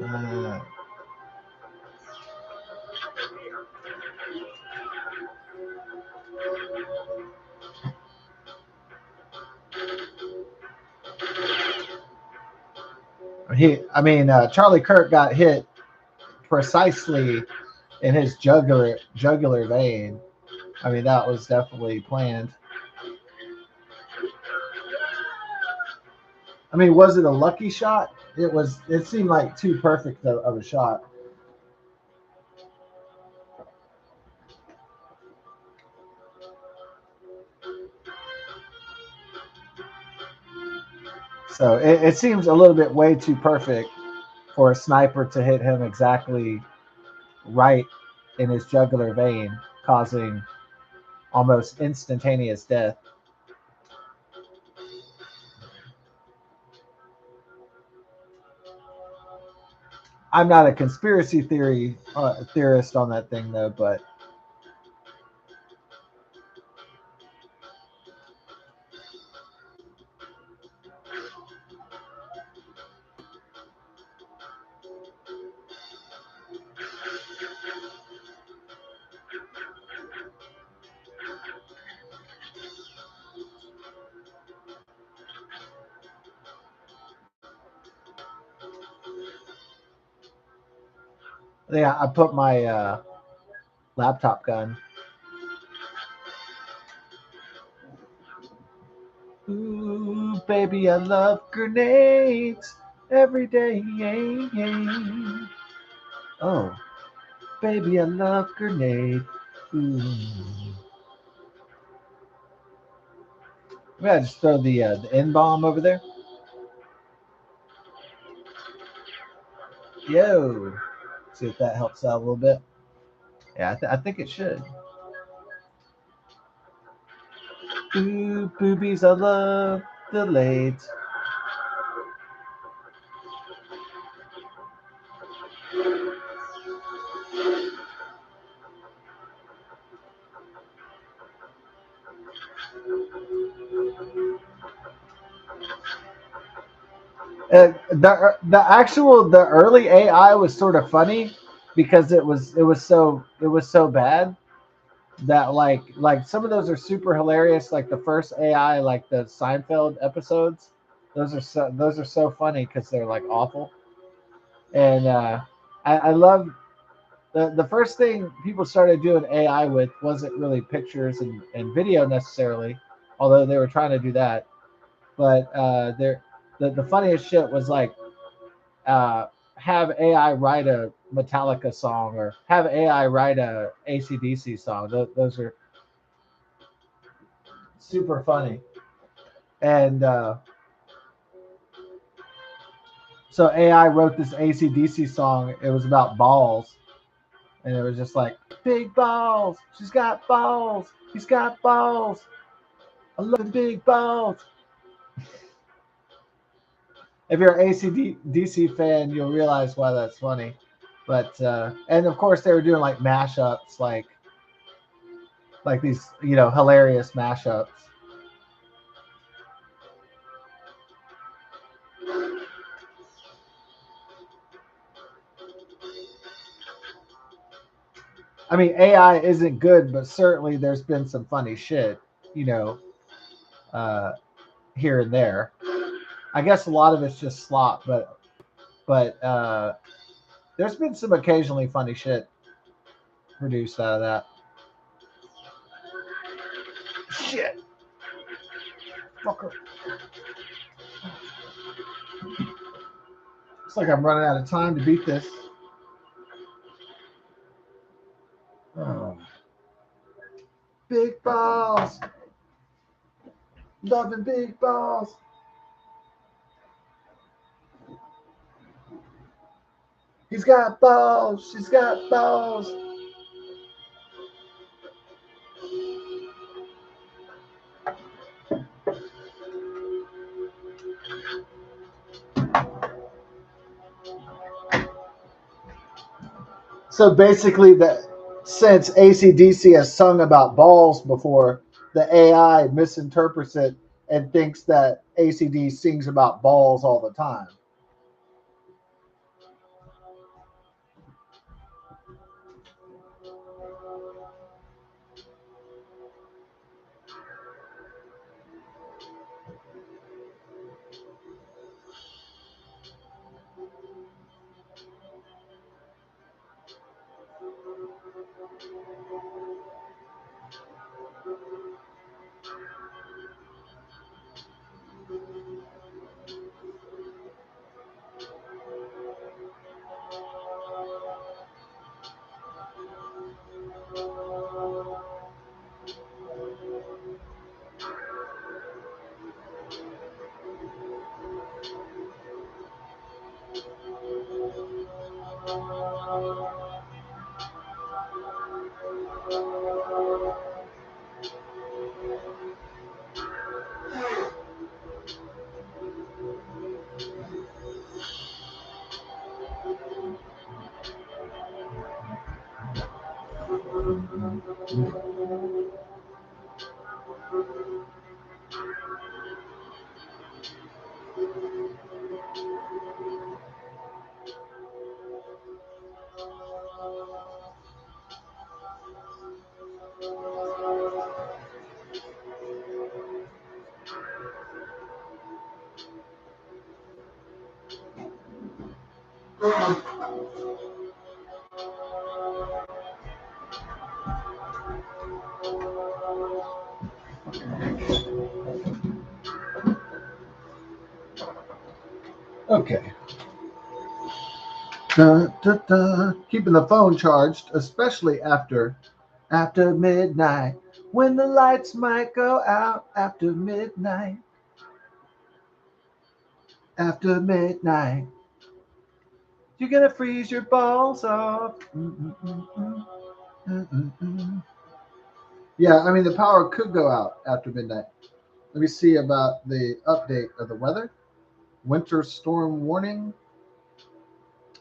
Uh, Charlie Kirk got hit precisely in his jugular vein. I mean, that was definitely planned. I mean, was it a lucky shot? It was. It seemed like too perfect of a shot. So it seems a little bit way too perfect for a sniper to hit him exactly right in his jugular vein, causing almost instantaneous death. I'm not a conspiracy theorist on that thing though, but yeah, I put my laptop gun. Ooh, baby, I love grenades every day. Oh, baby, I love grenade. Ooh. Maybe I just throw the N bomb over there. Yo, see if that helps out a little bit. Yeah, I think it should. Ooh, boobies, I love the late. The early AI was sort of funny because it was so bad that like some of those are super hilarious. Like the first AI, like the Seinfeld episodes, those are so funny because they're like awful. And I love the first thing people started doing AI with wasn't really pictures and video necessarily, although they were trying to do that. But the funniest shit was like uh, have AI write a Metallica song or have AI write a AC/DC song. Those are super funny. And so AI wrote this AC/DC song. It was about balls, and it was just like big balls. She's got balls. He's got balls. I love the big balls. If you're an AC/DC fan, you'll realize why that's funny. But and of course they were doing like mashups, like these hilarious mashups. I mean, AI isn't good, but certainly there's been some funny shit, you know, uh, here and there. I guess a lot of it's just slop, but there's been some occasionally funny shit produced out of that. Shit, fucker. Looks like I'm running out of time to beat this. Oh. Big balls, loving big balls. He's got balls. She's got balls. So basically, since ACDC has sung about balls before, the AI misinterprets it and thinks that ACD sings about balls all the time. Okay. Dun, dun, dun. Keeping the phone charged, especially after midnight, when the lights might go out after midnight. After midnight, you're gonna freeze your balls off. Mm-mm-mm-mm. Yeah, I mean the power could go out after midnight. Let me see about the update of the weather. Winter storm warning.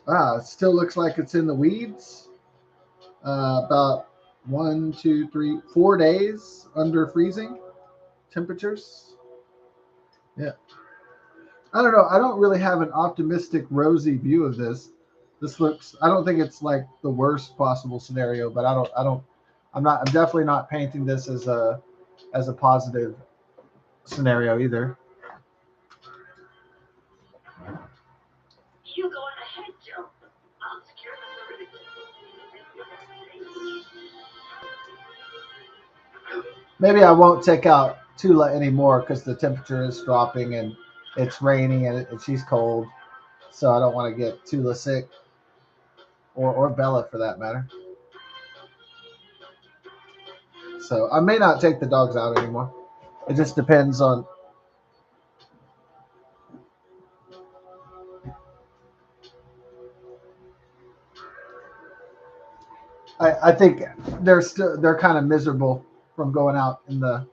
It still looks like it's in the weeds. About 1, 2, 3, 4 days under freezing temperatures. Yeah. I don't know. I don't really have an optimistic, rosy view of this. This looks. I don't think it's like the worst possible scenario, but I don't. I don't. I'm not. I'm definitely not painting this as a positive scenario either. You go on ahead, Joe. I'll secure the perimeter. Maybe I won't take out Tula anymore because the temperature is dropping and it's raining and she's cold. So I don't want to get Tula sick or Bella for that matter. So I may not take the dogs out anymore. It just depends on. I think they're kind of miserable from going out in the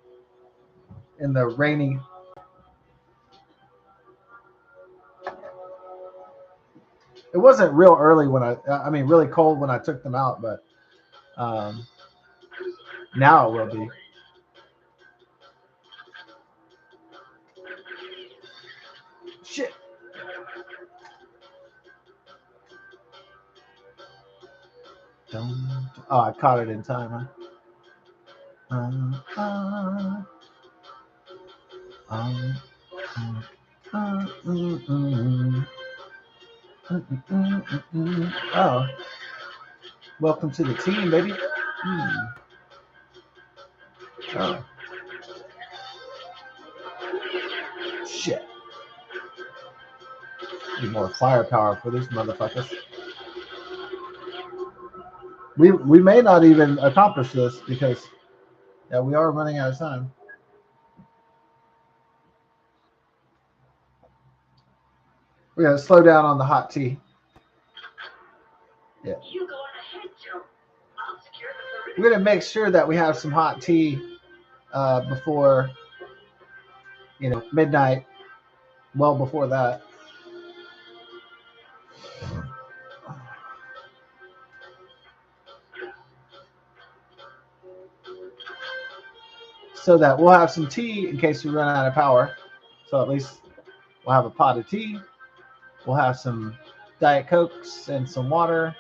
rainy. It wasn't real early when I mean really cold when I took them out, but um, now it will be. Shit. Oh, I caught it in time, huh? Um, mm, mm, Oh, welcome to the team, baby. Mm. Oh, shit. Need more firepower for these motherfuckers. We may not even accomplish this because yeah, we are running out of time. We gotta slow down on the hot tea. Yeah. You go on ahead, Joe. I'll secure the We're perimeter. gonna make sure that we have some hot tea before midnight. Well before that, so that we'll have some tea in case we run out of power. So at least we'll have a pot of tea. We'll have some Diet Cokes and some water,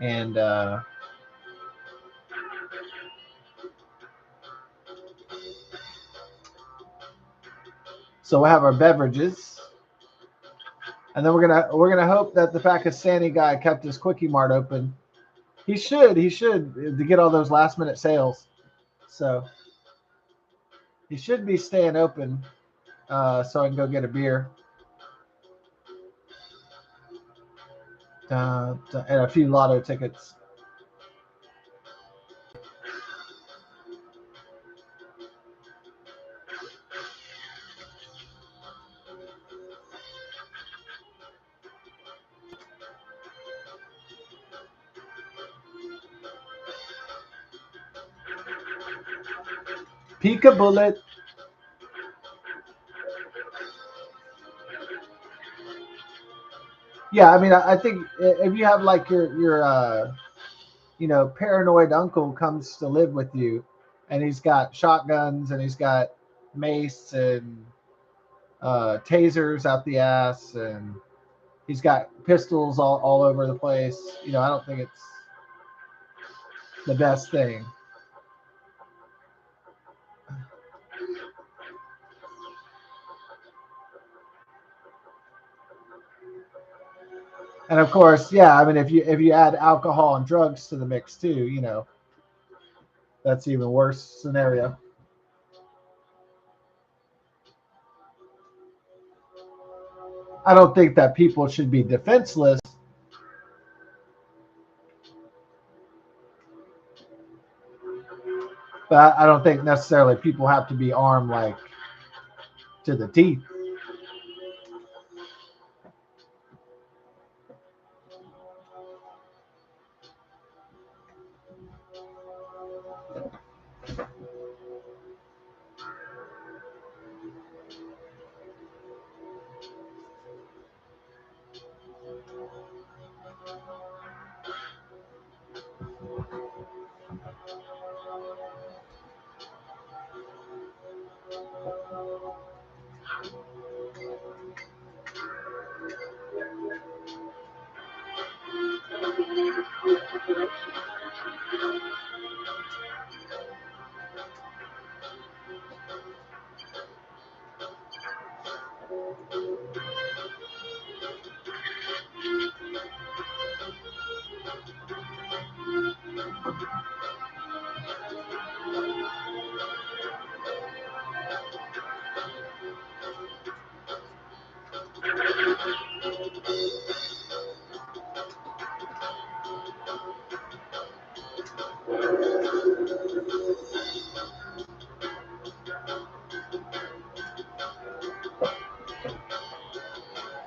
and so we'll have our beverages. And then we're gonna hope that the Pakistani guy kept his quickie mart open. He should to get all those last minute sales. So he should be staying open so I can go get a beer and a few lotto tickets. Peek a bullet. Yeah, I mean, I think if you have like your paranoid uncle comes to live with you, and he's got shotguns and he's got mace and tasers out the ass and he's got pistols all over the place. I don't think it's the best thing. And of course, yeah, I mean, if you add alcohol and drugs to the mix too, that's even worse scenario. I don't think that people should be defenseless, but I don't think necessarily people have to be armed like to the teeth.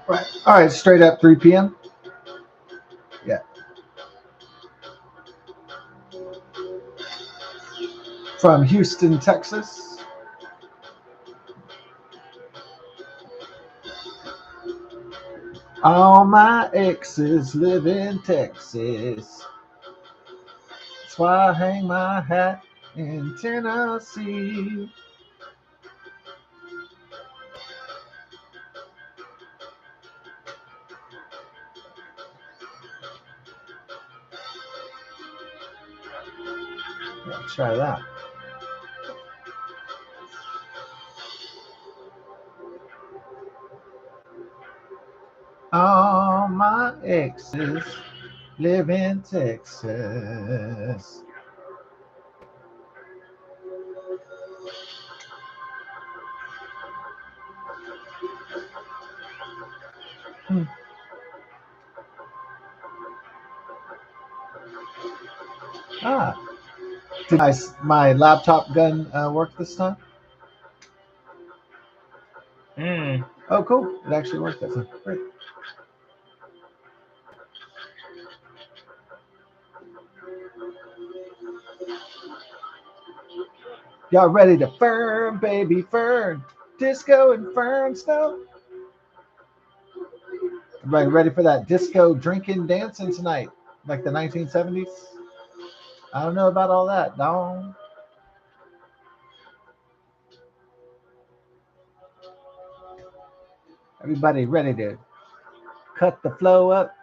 Right. All right. Straight up 3 p.m. Yeah. From Houston, Texas. All my exes live in Texas. That's why I hang my hat in Tennessee. Yeah, try that. All my exes live in Texas. Hmm. Ah, did my laptop gun work this time? Oh, cool. It actually worked this time. Great. Y'all ready to fern, baby, fern? Disco and fern snow? Everybody ready for that disco drinking dancing tonight? Like the 1970s? I don't know about all that. No. Everybody ready to cut the flow up?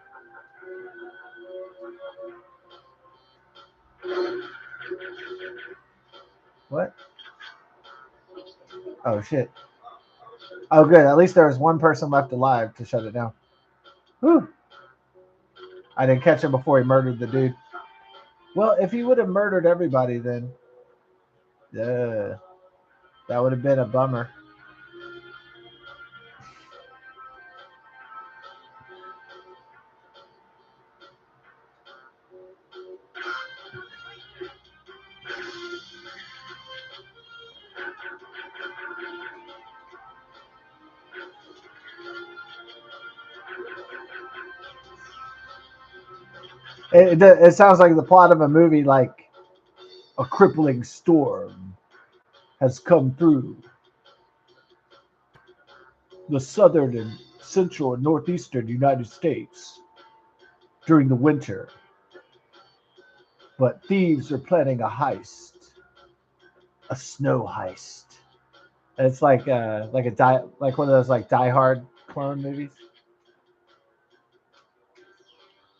What? Oh, shit. Oh, good. At least there was one person left alive to shut it down. Whew. I didn't catch him before he murdered the dude. Well, if he would have murdered everybody, then that would have been a bummer. It sounds like the plot of a movie like a crippling storm has come through the southern and central and northeastern United States during the winter, but thieves are planning a heist, a snow heist. It's like one of those like Die Hard clone movies.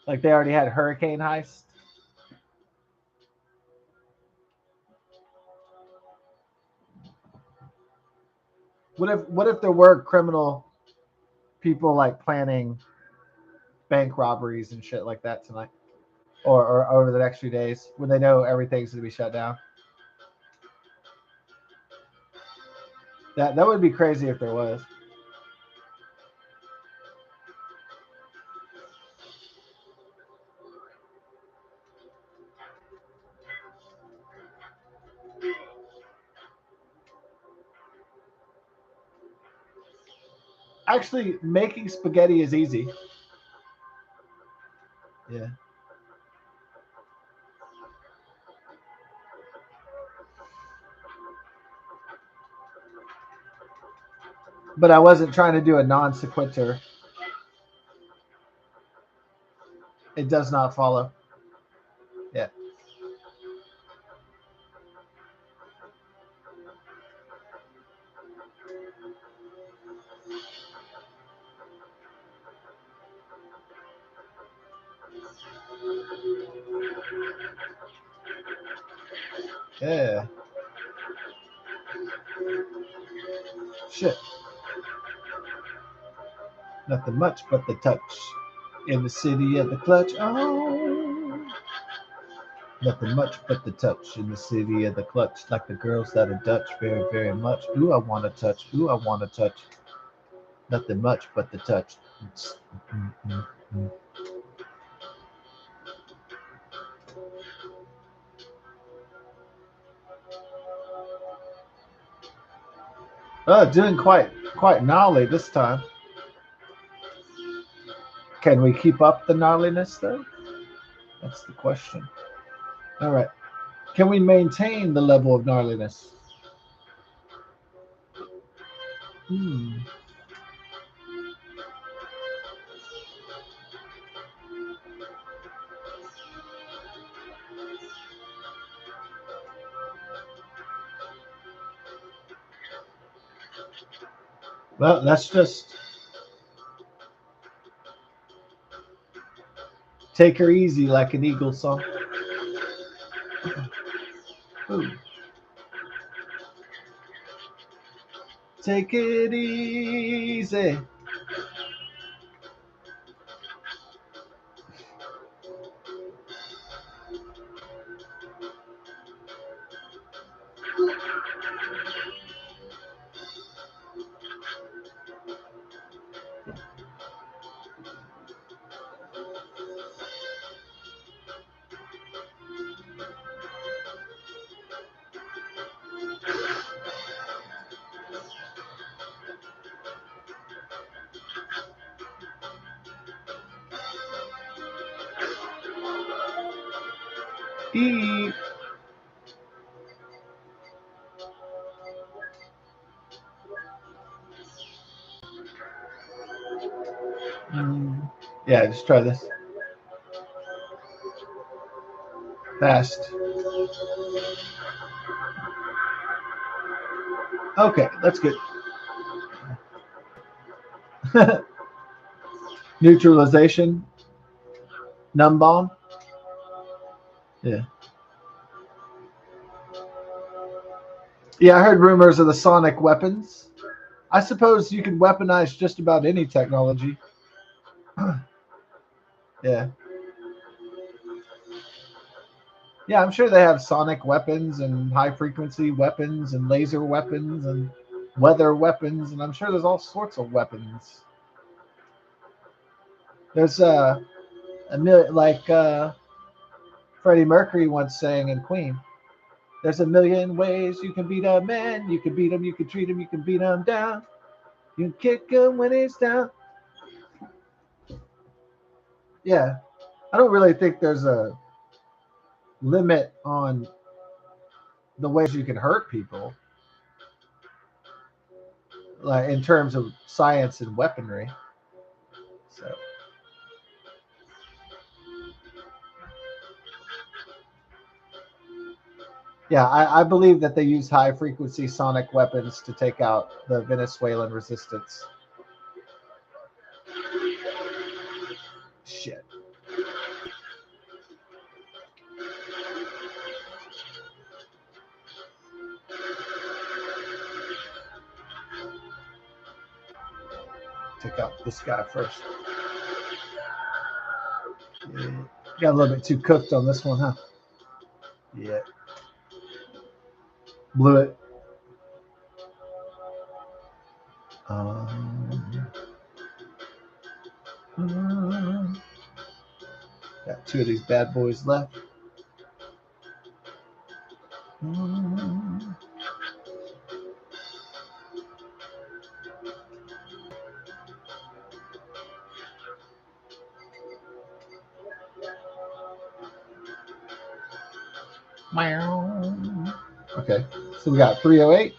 Like they already had Hurricane Heist. What if there were criminal people like planning bank robberies and shit like that tonight, or over the next few days when they know everything's gonna be shut down? That would be crazy if there was. Actually, making spaghetti is easy. Yeah. But I wasn't trying to do a non sequitur. It does not follow. Yeah. Yeah. Shit. Nothing much but the touch. In the city of the clutch. Oh. Nothing much but the touch. In the city of the clutch. Like the girls that are Dutch. Very, very much. Ooh, I want to touch. Ooh, I want to touch. Nothing much but the touch. Doing quite gnarly this time. Can we keep up the gnarliness though? That's the question. All right. Can we maintain the level of gnarliness? Hmm. Well, let's just take her easy like an eagle song. Ooh. Take it easy. E. Yeah, just try this. Fast. Okay, that's good. Neutralization. Numb bomb. Yeah. Yeah, I heard rumors of the sonic weapons. I suppose you can weaponize just about any technology. Yeah. Yeah, I'm sure they have sonic weapons and high frequency weapons and laser weapons and weather weapons, and I'm sure there's all sorts of weapons. There's a million, like Freddie Mercury once sang in Queen. There's a million ways you can beat a man. You can beat him, you can treat him, you can beat him down. You can kick him when he's down. Yeah, I don't really think there's a limit on the ways you can hurt people, like in terms of science and weaponry. So yeah, I believe that they use high frequency sonic weapons to take out the Venezuelan resistance. Shit. Take out this guy first. Yeah. Got a little bit too cooked on this one, huh? Yeah. Blew it. Um, got two of these bad boys left. Okay, so we got 308.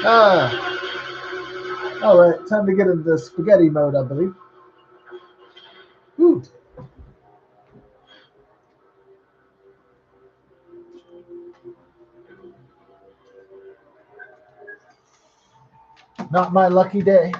Ah, all right, time to get into spaghetti mode, I believe. Whew. Not my lucky day.